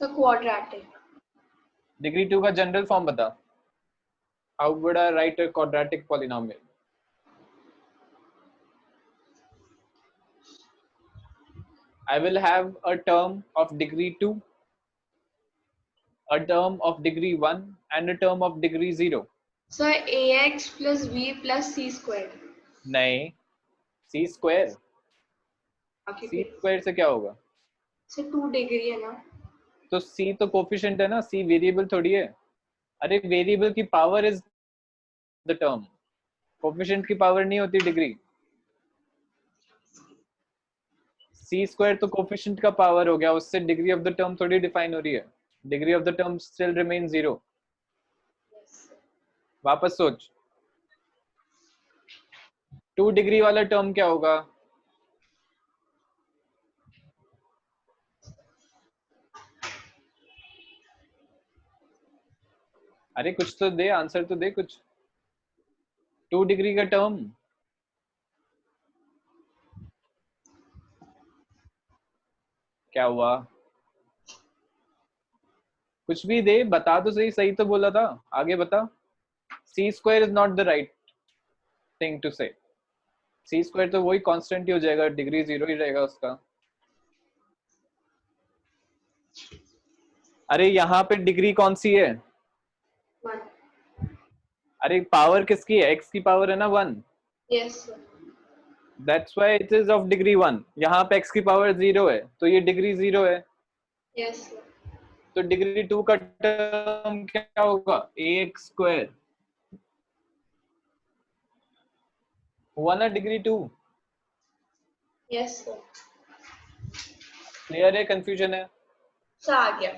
So quadratic. डिग्री 2 का जनरल फॉर्म बता. How would I right a quadratic polynomial? I will have a term of degree 2, a term of degree 1 and a term of degree 0. So ax plus b plus c squared. नहीं, c square. Okay. c square से क्या होगा? So 2 degree है ना? तो c तो coefficient है ना, c वेरिएबल थोड़ी है. अरे वेरिएबल की power is the term, coefficient की पावर नहीं होती डिग्री. c स्क्वायर तो कोफिशिएंट का पावर हो गया, उससे डिग्री ऑफ द टर्म थोड़ी डिफाइन हो रही है. Degree of the term still remain 0. वापस सोच, 2 डिग्री वाला टर्म क्या होगा? अरे कुछ तो दे, आंसर तो दे कुछ. 2 डिग्री का टर्म क्या हुआ? कुछ भी दे, बता तो सही. सही तो बोला था, आगे बता. C square is not the right thing to say. C square तो वही कांस्टेंट ही हो जाएगा, डिग्री 0 ही रहेगा उसका. अरे यहाँ पे डिग्री कौन सी है? 1. अरे पावर किसकी है? x की पावर है ना 1. Yes sir. That's why it is of degree 1. यहाँ पे x की पावर 0 है तो ये डिग्री 0 है. Yes sir. तो डिग्री 2 का टर्म क्या होगा? ax स्क्वायर हुआ ना डिग्री 2. Yes sir. क्लियर है? कंफ्यूजन है? सर आ गया.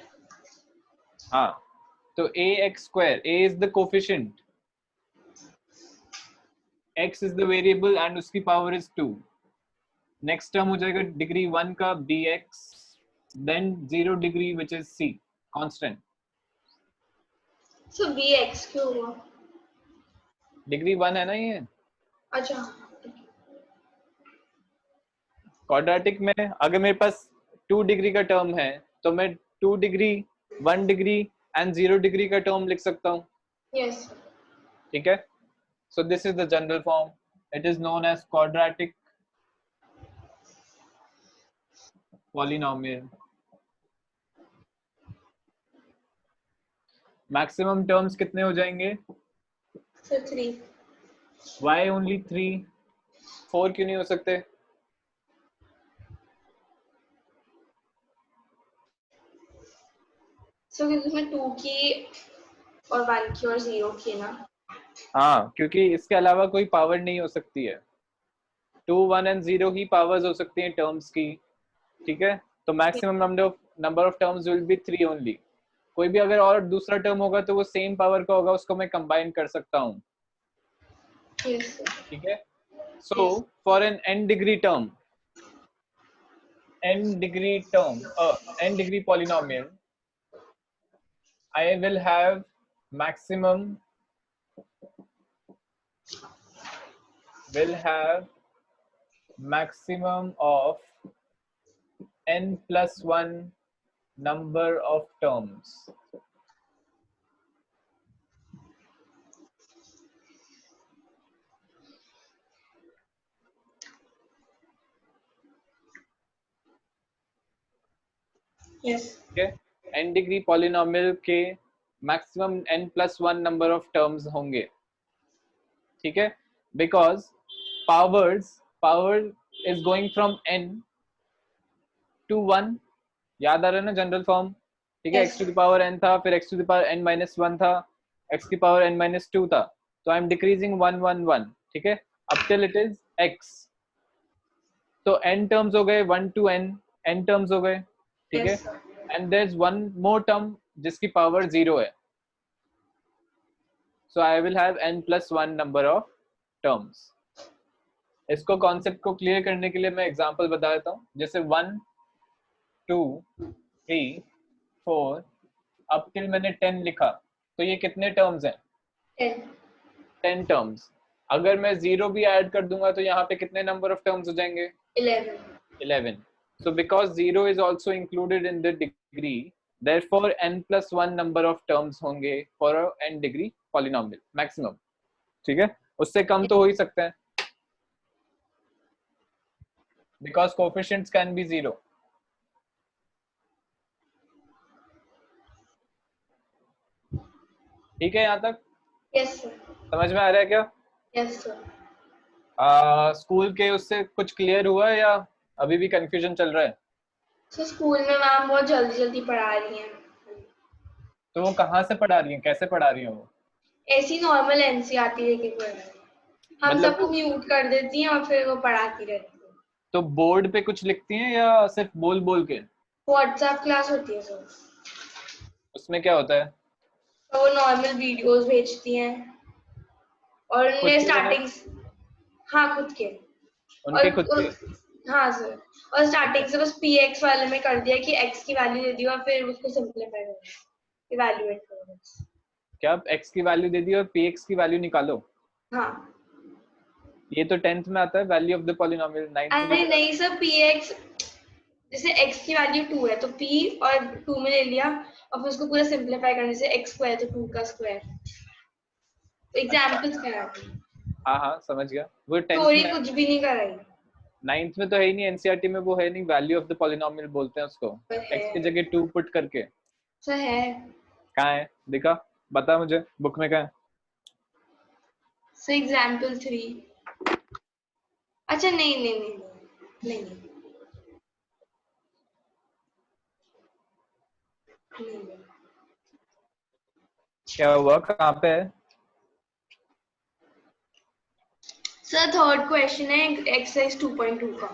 हाँ, तो ax square, a is the coefficient, x is the variable and उसकी पावर इज 2. नेक्स्ट टर्म हो जाएगा डिग्री 1 का bx, then 0 degree which is c constant. So bx क्यों हुआ? डिग्री 1 है ना ये. अच्छा. क्वाड्रेटिक में अगर मेरे पास 2 डिग्री का टर्म है तो मैं 2 डिग्री, 1 डिग्री एंड 0 डिग्री का टर्म लिख सकता हूँ. Yes sir. ठीक है. So this is the general form. It is known as quadratic polynomial. Maximum terms कितने हो जाएंगे? So 3. Why only 3? 4 क्यों नहीं हो सकते? So क्योंकि उसमें 2 की और 1 की और 0 की ना. हाँ, क्योंकि इसके अलावा कोई पावर नहीं हो सकती है. 2, 1 एंड 0 ही पावर्स हो सकती हैं टर्म्स की. ठीक है. तो maximum number of terms will be 3 only. कोई भी अगर और दूसरा टर्म होगा तो वो सेम पावर का होगा, उसको मैं कंबाइन कर सकता हूँ. Yes sir. ठीक है. So for an n degree term, n degree polynomial, I will have maximum of n plus 1 number of terms. Yes. Okay. n degree polynomial के maximum n plus 1 number of terms होंगे. ठीक है. Because power is going from n to 1. याद आ रहा है ना general form? ठीक है. Yes. x to the power n था, फिर x to the power n minus 1 था, x की पावर n minus 2 था. तो आई एम डिक्रीजिंग 1 1 1. ठीक है. अब टिल इट इज x. तो n टर्म्स हो गए 1 to n टर्म्स हो गए. ठीक है. Yes sir. And there is one more term जिसकी पावर 0 है. So I will have n plus 1 number of terms. इसको कॉन्सेप्ट को क्लियर करने के लिए मैं एग्जांपल बता देता हूँ. जैसे 1 2 3 4 अब टिल मैंने 10 लिखा, तो ये कितने टर्म्स हैं? 10 टर्म्स. अगर मैं 0 भी ऐड कर दूंगा तो यहाँ पे कितने नंबर ऑफ टर्म्स हो जाएंगे? 11. So because 0 is also included in the degree, therefore n plus 1 number of terms होंगे for a n degree polynomial maximum. ठीक है. उससे कम तो हो ही सकते हैं because coefficients can be 0. ठीक है यहाँ तक? Yes sir. समझ में आ रहा है क्या? Yes sir. स्कूल के उससे कुछ क्लियर हुआ है या अभी भी कंफ्यूजन चल रहा है? So स्कूल में मैम बहुत जल्दी जल्दी पढ़ा रही हैं. तो वो कहाँ से पढ़ा रही हैं, कैसे पढ़ा रही हैं वो? ऐसी नॉर्मल एनसीईआरटी लेके पढ़ रही हैं. हम मतलब सबको म्यूट कर देती हैं और फिर वो पढ़ाती रहती हैं. तो बोर्ड पे कुछ लिखती हैं या सिर्फ बोल बोल के? व्हाट्सएप क्लास होती है सर. उसमें क्या होता है? तो वो नॉर्मल वीडियोस भेजती हैं और उनने स्टार्टिंग, हाँ खुद के, उनके खुद के. हाँ सर. और स्टार्टिंग से बस px वाले में कर दिया कि x की वैल्यू दे दी और फिर उसको सिंपलीफाई कर दिया, इवैल्यूएट करो. क्या x की वैल्यू दे दी और px की वैल्यू निकालो? हाँ. ये तो 10th में आता है value of the polynomial. 9th में अरे नहीं सर, px जैसे x की वैल्यू 2 है तो p और 2 में ले लिया और फिर उसको पूरा सिंपलीफाई करने से x स्क्वायर तो 2 का स्क्वायर. एग्जाम्पल्स कराती, हाँ हाँ समझ गया। वो 10th स्टोरी में, कुछ भी नहीं कराई। 9th में तो है ही नहीं, एनसीईआरटी में वो है नहीं, वैल्यू ऑफ द पॉलिनोमियल बोलते हैं उसको, पर है, x की जगह 2 पुट करके। सर है, कहाँ है दिखा, बता मुझे बुक में कहाँ है। Sir example 3। अच्छा नहीं नहीं नहीं नहीं नहीं, नहीं, नहीं। क्या हुआ, कहाँ पे है? सर थर्ड क्वेश्चन है एक्सरसाइज 2.2 का।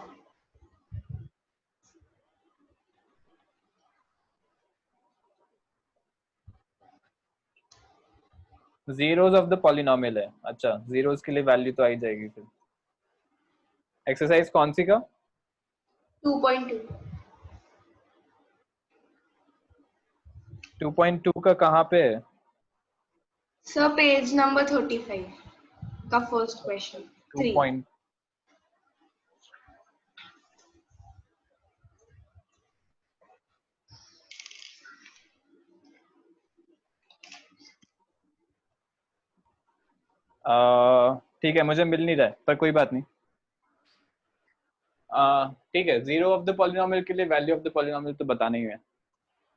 जीरोस ऑफ द पॉलिनोमियल है, अच्छा जीरोस के लिए वैल्यू तो आ ही जाएगी फिर। एक्सरसाइज कौन सी का? 2.2। 2.2 का कहाँ पे है? सर पेज नंबर 35 का फर्स्ट क्वेश्चन 2 3। पॉइंट, ठीक है मुझे मिल नहीं रहा है पर कोई बात नहीं। ठीक है, जीरो ऑफ द पॉलिनोमियल के लिए वैल्यू ऑफ द पॉलिनोमियल तो बताना ही है,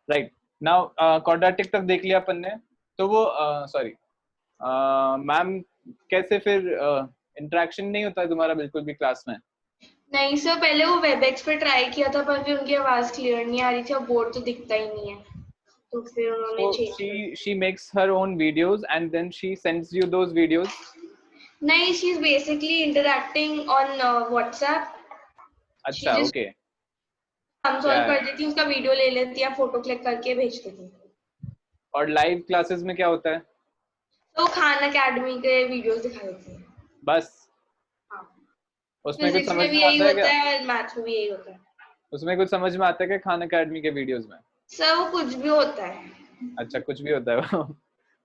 राइट। नाउ क्वाड्रेटिक तक देख लिया अपन ने, तो वो सॉरी मैम, कैसे फिर इंटरेक्शन नहीं होता है तुम्हारा बिल्कुल भी क्लास में? नहीं सर, पहले वो वेबएक्स पे ट्राई किया था पर फिर उनकी आवाज क्लियर नहीं आ रही थी और बोर्ड तो दिखता ही नहीं है, तो फिर उन्होंने So चेंज कर दिया। she makes her own videos and then she sends you those videos. नहीं, she is basically interacting on WhatsApp. She अच्छा जस्ट ओके, हम या सॉल्व कर देती, उसका वीडियो ले लेती या फोटो क्लिक करके भेज देती। और लाइव क्लासेस में क्या होता है? तो खान अकेडमी के वीडियोस दिखा देती है। बस हाँ, उसमें कुछ फिजिक्स समझ में भी में यही आता है होता क्या? है और मैथ्स में भी यही होता है। उसमें कुछ समझ में आता है क्या खान अकेडमी के वीडियोस में? सर वो कुछ भी होता है। अच्छा कुछ भी होता है वो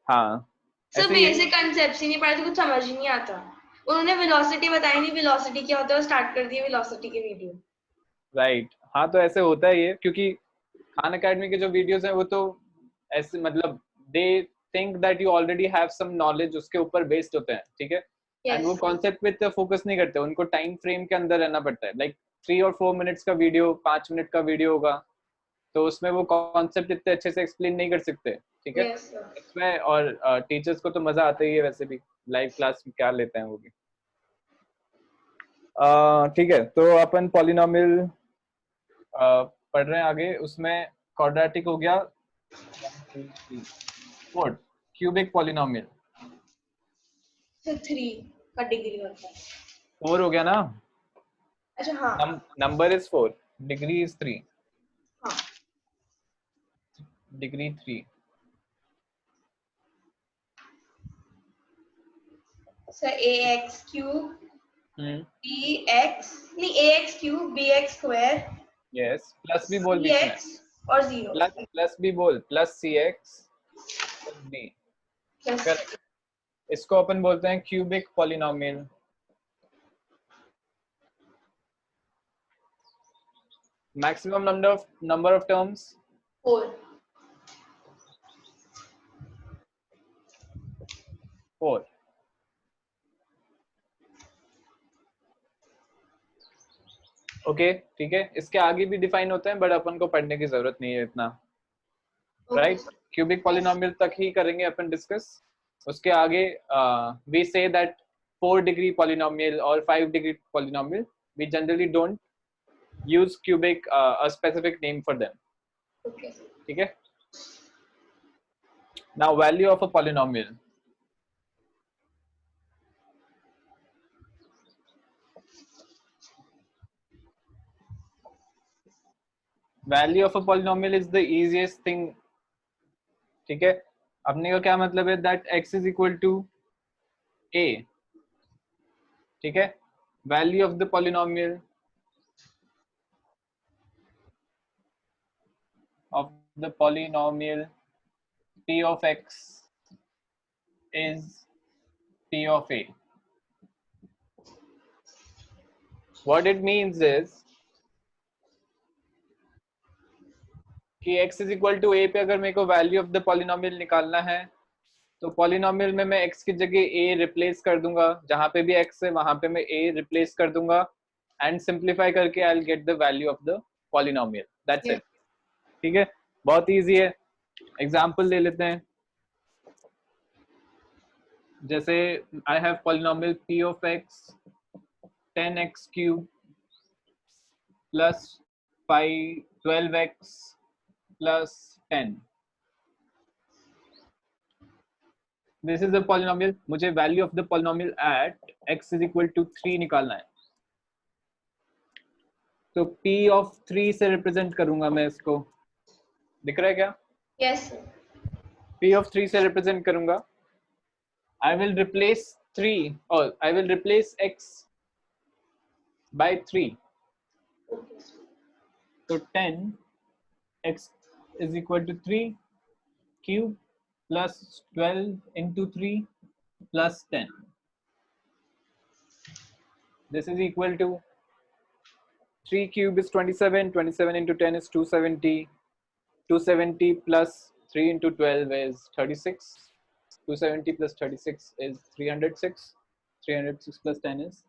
हाँ सर ऐसे ही है। बेसिक कंसेप्ट ही नहीं पढ़ा तो कुछ समझ ही नहीं आता। उन्होंने वेलोसिटी बताई नहीं, वेलोसिटी क्या होता है, स्टार्ट कर दिया वेलोसिटी के वीडियो। राइट, हाँ तो ऐसे होता है ये, क्योंकि खान अकेडमी के जो वीडियोस हैं वो तो ऐसे मतलब they think that you already have some knowledge, उसके ऊपर बेस्ड होते हैं, ठीक है। एंड वो यस, कॉन्सेप्ट पे इतना फोकस नहीं करते, उनको टाइम फ्रेम के अंदर रहना पड़ता है, लाइक 3 और 4 मिनट्स का वीडियो, 5 मिनट का वीडियो होगा, तो उसमें वो कॉन्सेप्ट इतने अच्छे से एक्सप्लेन नहीं कर सकते, ठीक है। Yes sir. इसमें और टीचर्स को तो मजा आता ही है वैसे भी, लाइव क्लास में क्या लेते हैं वो भी। ठीक है, तो अपन पॉलिनोमियल पढ़ रहे हैं आगे, उसमें क्वाड्रेटिक हो गया 1 2 3 4, क्यूबिक पॉलिनोमियल सर 3 का डिग्री होता है। 4 हो गया ना, अच्छा हाँ। नंबर इज 4, डिग्री इज 3, हाँ degree 3। Sir A X cube hmm, B X, नहीं A X cube B X square yes, plus भी बोल सी बीच में, एक्स और जीरो प्लस प्लस भी बोल, plus C X plus B, plus. Correct. इसको अपन बोलते हैं cubic polynomial. Maximum number of terms 4। 4। Okay ठीक है, इसके आगे भी डिफाइन होते हैं बट अपन को पढ़ने की जरूरत नहीं है इतना, ओके राइट। क्यूबिक पॉलिनोमियल तक ही करेंगे अपन डिस्कस, उसके आगे we say that 4 degree polynomial और 5 degree polynomial we generally don't use cubic a specific name for them, okay. ठीक है। Now value of a polynomial, value of a polynomial is the easiest thing, ठीक है। अपने का क्या मतलब है, that x is equal to a, ठीक है। value of the polynomial p of x is p of a. What it means is कि x is equal to a पे अगर मेरे को value of the polynomial निकालना है तो पॉलिनोमियल में मैं x की जगह a रिप्लेस कर दूंगा, जहां पे भी x है वहां पे मैं a रिप्लेस कर दूंगा एंड सिंप्लीफाई करके I will get the value of the polynomial, that's it. ठीक है, बहुत इजी है। एग्जांपल ले लेते हैं, जैसे I have polynomial p of x 10x cube plus 12x plus 10। This is a polynomial, मुझे value of the polynomial at x is equal to 3 निकालना है। तो p ऑफ 3 से रिप्रेजेंट करूंगा मैं इसको, दिख रहा है क्या? यस p ऑफ 3 से रिप्रेजेंट करूंगा। I will replace 3 or I will replace x by 3. So 10 x is equal to 3 cube plus 12 into 3 plus 10. This is equal to 3 cube is 27, 27 into 10 is 270, 270 plus 3 into 12 is 36, 270 plus 36 is 306, 306 plus 10 is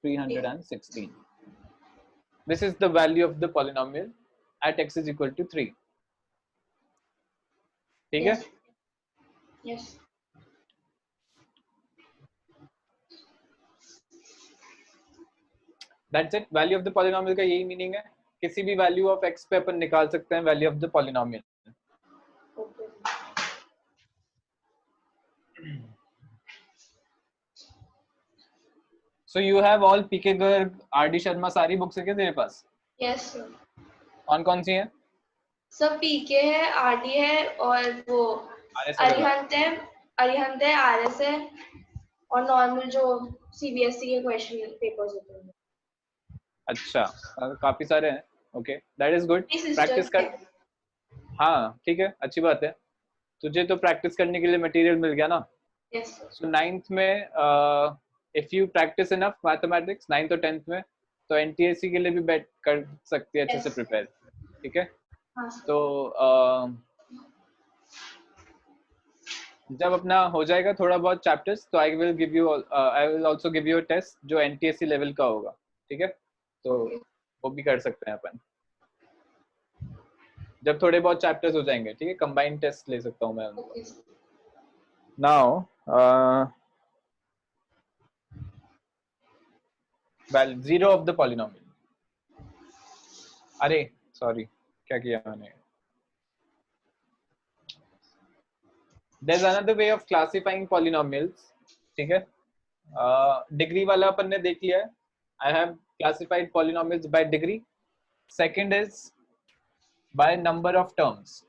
316. This is the value of the polynomial at x is equal to 3. ठीक है? Yes That's it. Value of the polynomial का यही meaning है, किसी भी value of x पे अपन निकाल सकते हैं value of the polynomial. So you have all PK Garg, RD Sharma सारी बुक्स है क्या तेरे पास? यस कौन कौन सी हैं? सब पीके है, आरडी है और वो अरिहंत है, आरएस है और नॉर्मल जो सीबीएसई के क्वेश्चन पेपर्स होते हैं। अच्छा, काफी सारे हैं। Okay, that is good. Practice कर। हाँ ठीक है, अच्छी बात है। तुझे तो प्रैक्टिस करने के लिए मटेरियल मिल गया ना। यस सो 9th में if you practice enough mathematics 9th और 10th में, तो एनटीएससी के लिए भी बैठ कर सकती है अच्छे से प्रिपेयर। ठीक है, तो जब अपना हो जाएगा थोड़ा बहुत चैप्टर्स, तो I will also give you a test जो एनटीएससी लेवल का होगा। ठीक है, तो वो भी कर सकते हैं अपन जब थोड़े बहुत चैप्टर्स हो जाएंगे। ठीक है, कंबाइंड टेस्ट ले सकता हूँ मैं उनको। Now zero of the polynomial. अरे सॉरी, क्या किया मैंने? There's another way of classifying polynomials. ठीक है, डिग्री वाला अपन ने देख लिया है। I have classified polynomials by degree. Second is by number of terms.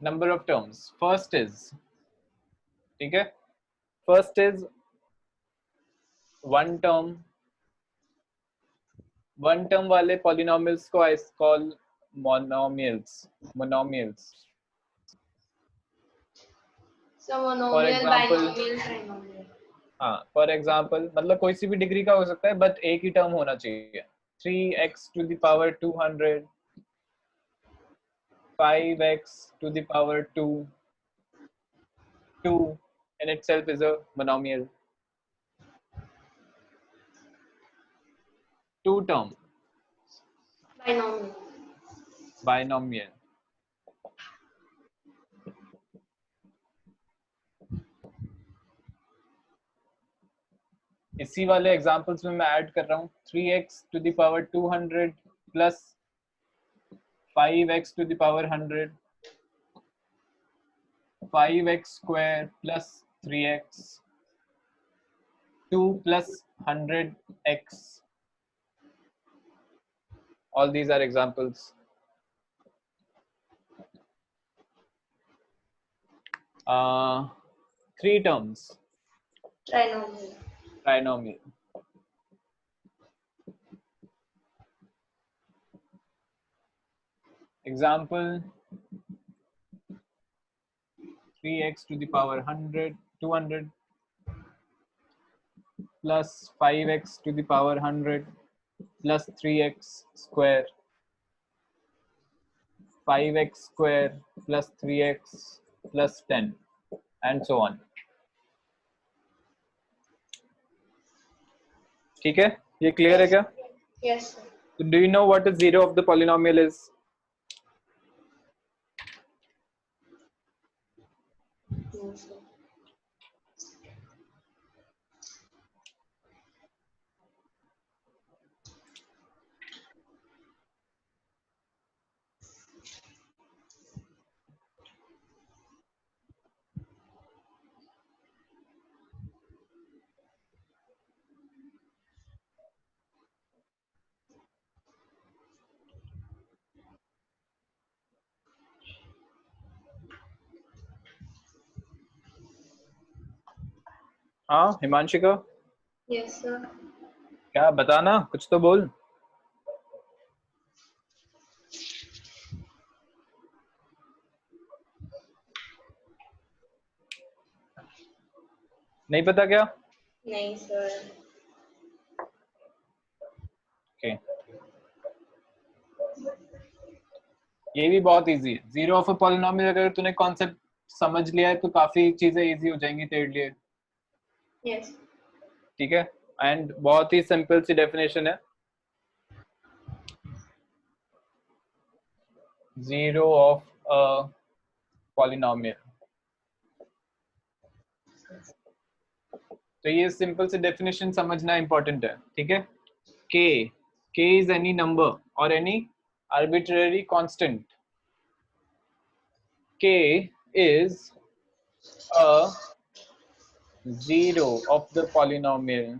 Number of terms. First is, ठीक है, first is one term. One term वाले polynomials को I call monomials. Monomials. So monomial, binomial, trinomial. हाँ, for example मतलब कोई सी भी degree का हो सकता है, बट एक ही टर्म होना चाहिए। 3x to the power 200, 5x to the power 2, 2 in itself is a monomial. Two term Binomial. binomial. इसी वाले एग्जांपल्स में मैं ऐड कर रहा हूँ 3x to the power 200 plus 5x to the power 100, 5x square plus 3x, 2 plus 100x. All these are examples. Three terms. Trinomial. Trinomial. Example 3x to the power 100, 200 plus 5x to the power 100 plus 3x square. 5x square plus 3x plus 10 and so on. ठीक है, ये clear है क्या? Yes sir. So do you know what the zero of the polynomial is? No sir. हाँ Himanshika, Yes sir. क्या बताना, कुछ तो बोल। नहीं पता क्या? नहीं sir. ओके, ये भी बहुत इजी है। जीरो ऑफ अ पॉलिनोमियल अगर तूने कॉन्सेप्ट समझ लिया है तो काफी चीजें इजी हो जाएंगी तेरे लिए। Yes. ठीक है, एंड बहुत ही सिंपल सी डेफिनेशन है, जीरो ऑफ अ पॉलिनोमियल। तो ये सिंपल सी डेफिनेशन समझना इंपॉर्टेंट है। ठीक है, k is any number or any arbitrary constant. K is a zero of the polynomial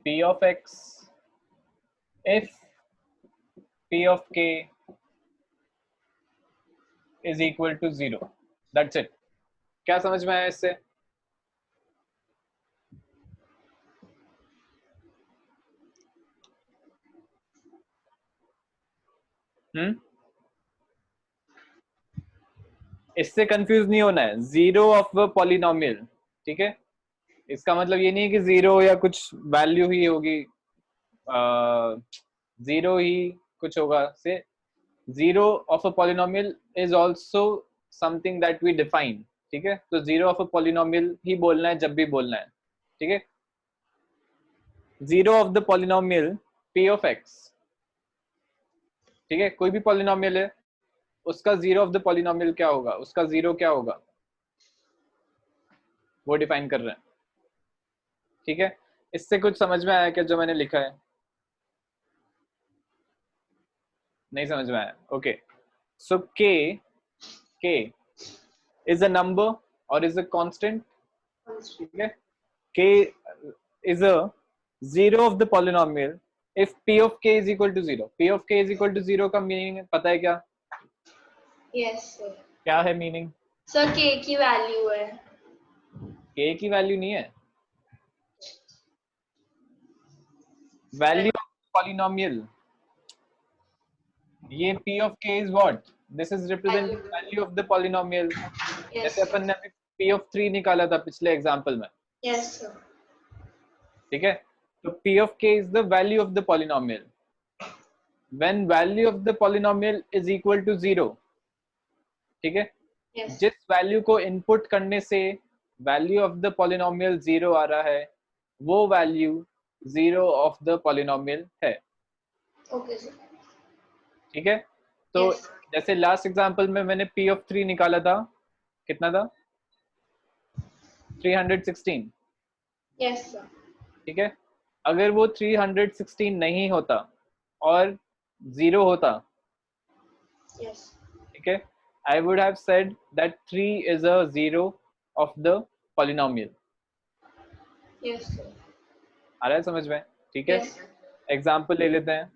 p of x if p of k is equal to 0. That's it. क्या समझ में आया इससे? इससे कंफ्यूज नहीं होना है, जीरो ऑफ अ पॉलिनोमियल। ठीक है, इसका मतलब ये नहीं है कि जीरो या कुछ वैल्यू ही होगी, जीरो ही कुछ होगा। So zero of a polynomial is also something that we define. ठीक है, तो जीरो ऑफ अ पॉलिनोमियल ही बोलना है जब भी बोलना है। ठीक है, zero of the polynomial p of x। ठीक है, कोई भी पॉलिनोमियल है उसका जीरो ऑफ द पॉलिनोमियल क्या होगा, उसका जीरो क्या होगा, वो डिफाइन कर रहे हैं। ठीक है, इससे कुछ समझ में आया क्या जो मैंने लिखा है? नहीं समझ में आया? Okay, so k is a number or is a constant. ठीक है, k is a zero of the polynomial if p of k is equal to 0. p of k is equal to 0 का मीनिंग पता है क्या? Yes sir. क्या है meaning? Sir k की value है। k की वैल्यू नहीं है, वैल्यू ऑफ पॉलिनोमियल। ये p of k is what? This is representing value of the polynomial. जैसे अपन ने अभी p of 3 निकाला था पिछले एग्जांपल में। Yes sir. ठीक है, तो p of k is the value of the polynomial. When value of the polynomial is equal to 0, ठीक है, Yes. जिस वैल्यू को इनपुट करने से वैल्यू ऑफ द पॉलिनोमियल 0 आ रहा है वो value zero of the polynomial है। Okay sir. ठीक है, तो Yes. जैसे लास्ट एग्जांपल में मैंने p of 3 निकाला था, कितना था? 316। Yes sir. ठीक है, अगर वो 316 नहीं होता और 0 होता, Yes. ठीक है, I would have said that 3 is a zero of the polynomial. Yes sir. आ रहा है समझ में? ठीक है, Yes sir. एग्जाम्पल ले लेते हैं।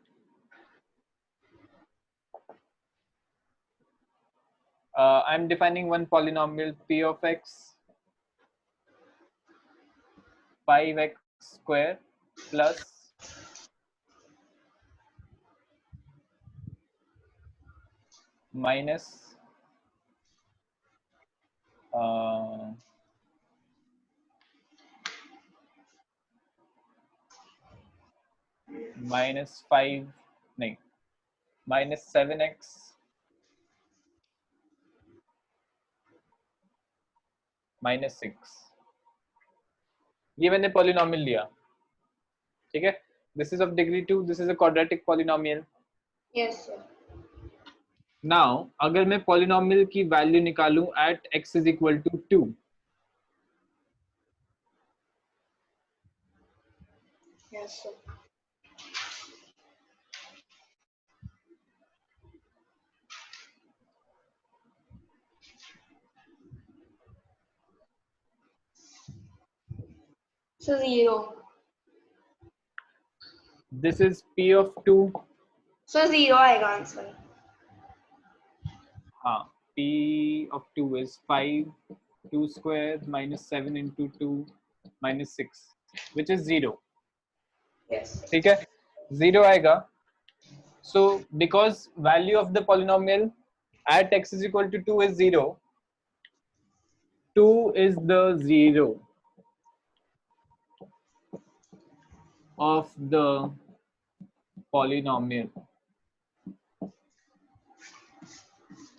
I'm defining one polynomial p of x 5x square plus minus minus 5 minus 7x minus 6, ये मैंने पॉलिनोमियल लिया, ठीक है। This is of degree 2, this is a quadratic polynomial. Yes sir. Now अगर मैं पॉलिनोमियल की वैल्यू निकालूं at x is equal to 2, yes sir. So 0. This is p of 2, So 0 आएगा आंसर। हाँ, p of 2 is 5, 2 square minus 7 into 2 minus 6, which is 0, yes. ठीक है, 0 आएगा। So because value of the polynomial at x is equal to 2 is 0, 2 is the 0 of the polynomial,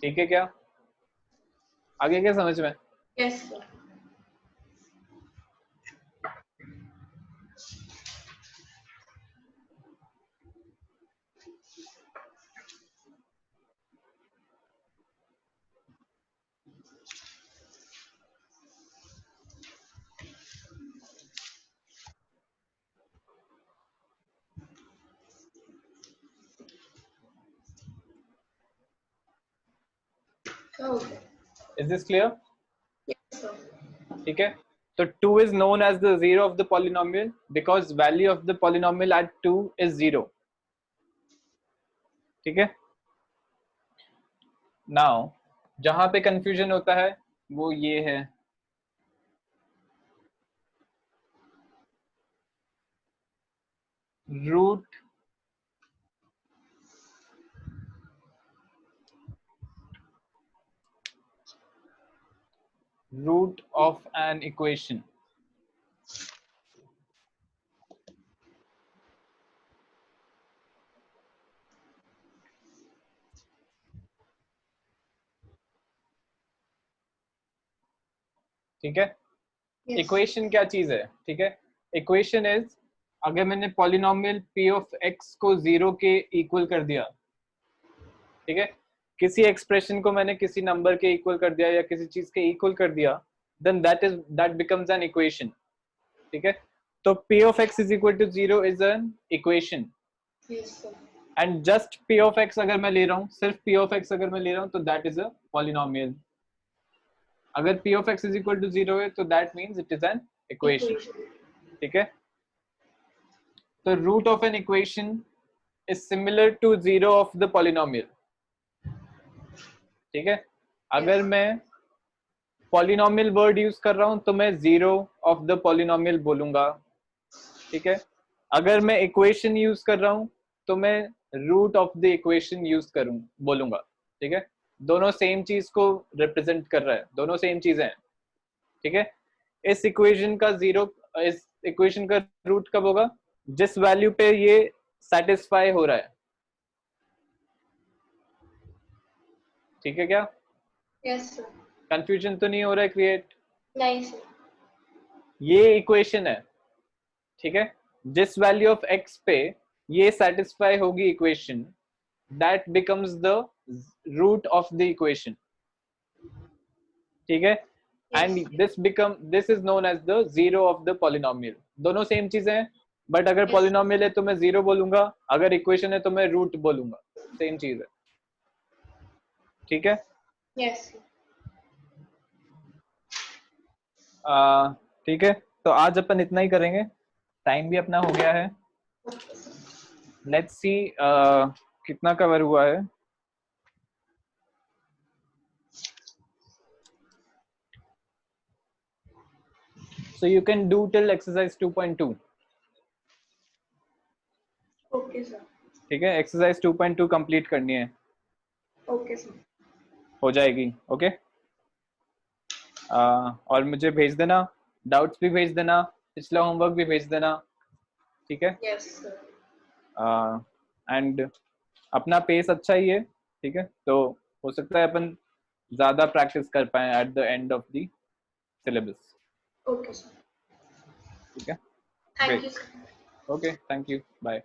ठीक है क्या, आगे क्या समझ में? Yes sir. Okay. Is this clear? Yes sir. ठीक है, तो 2 is known as the 0 of the polynomial because value of the polynomial at 2 is 0, ठीक है। now जहां पे कंफ्यूजन होता है वो ये है, रूट of an equation, ठीक है। Yes. इक्वेशन क्या चीज है, ठीक है। इक्वेशन इज, अगर मैंने पॉलिनोमियल p ऑफ x को 0 के इक्वल कर दिया, ठीक है, किसी एक्सप्रेशन को मैंने किसी नंबर के इक्वल कर दिया या किसी चीज के इक्वल कर दिया, then that becomes an equation, ठीक है। तो p of x is equal to 0 is an equation, Yes sir. And just p of x अगर मैं ले रहा हूँ, सिर्फ p ऑफ x अगर मैं ले रहा हूँ, तो दैट इज अ पॉलिनोमियल। अगर p of x is equal to 0 है तो that means it is an equation, ठीक है। तो root of an equation is similar to 0 of the polynomial, ठीक है। अगर मैं पॉलिनोमियल वर्ड यूज कर रहा हूं तो मैं 0 ऑफ द पॉलिनोमियल बोलूंगा, ठीक है। अगर मैं इक्वेशन यूज कर रहा हूं तो मैं root of the equation use करूं बोलूंगा, ठीक है। दोनों सेम चीज को रिप्रेजेंट कर रहा है, दोनों सेम चीजें हैं, ठीक है। इस इक्वेशन का रूट कब होगा, जिस वैल्यू पे ये सेटिस्फाई हो रहा है, ठीक है क्या। Yes sir. कंफ्यूजन तो नहीं हो रहा है क्रिएट? नहीं सर। ये इक्वेशन है, ठीक है। जिस वैल्यू ऑफ x पे ये सेटिस्फाई होगी equation, that becomes the root of the equation, ठीक है। And this is known as the 0 of the polynomial. दोनों सेम चीजें हैं, बट अगर पॉलिनोमियल है तो मैं 0 बोलूंगा, अगर इक्वेशन है तो मैं रूट बोलूंगा, सेम चीज है, ठीक है। Yes sir. ठीक है, तो आज अपन इतना ही करेंगे, टाइम भी अपना हो गया है। लेट्स सी कितना कवर हुआ है। So you can do till exercise 2.2. Okay sir. ठीक है, एक्सरसाइज 2.2 कंप्लीट करनी है, Okay sir. हो जाएगी, ओके। और मुझे भेज देना, डाउट्स भी भेज देना, पिछला होमवर्क भी भेज देना, ठीक है। Yes sir. एंड अपना पेस अच्छा ही है, ठीक है, तो हो सकता है अपन ज्यादा प्रैक्टिस कर पाए at the end of the syllabus. Okay sir, ठीक है, thank great, you sir. Okay, thank you, bye.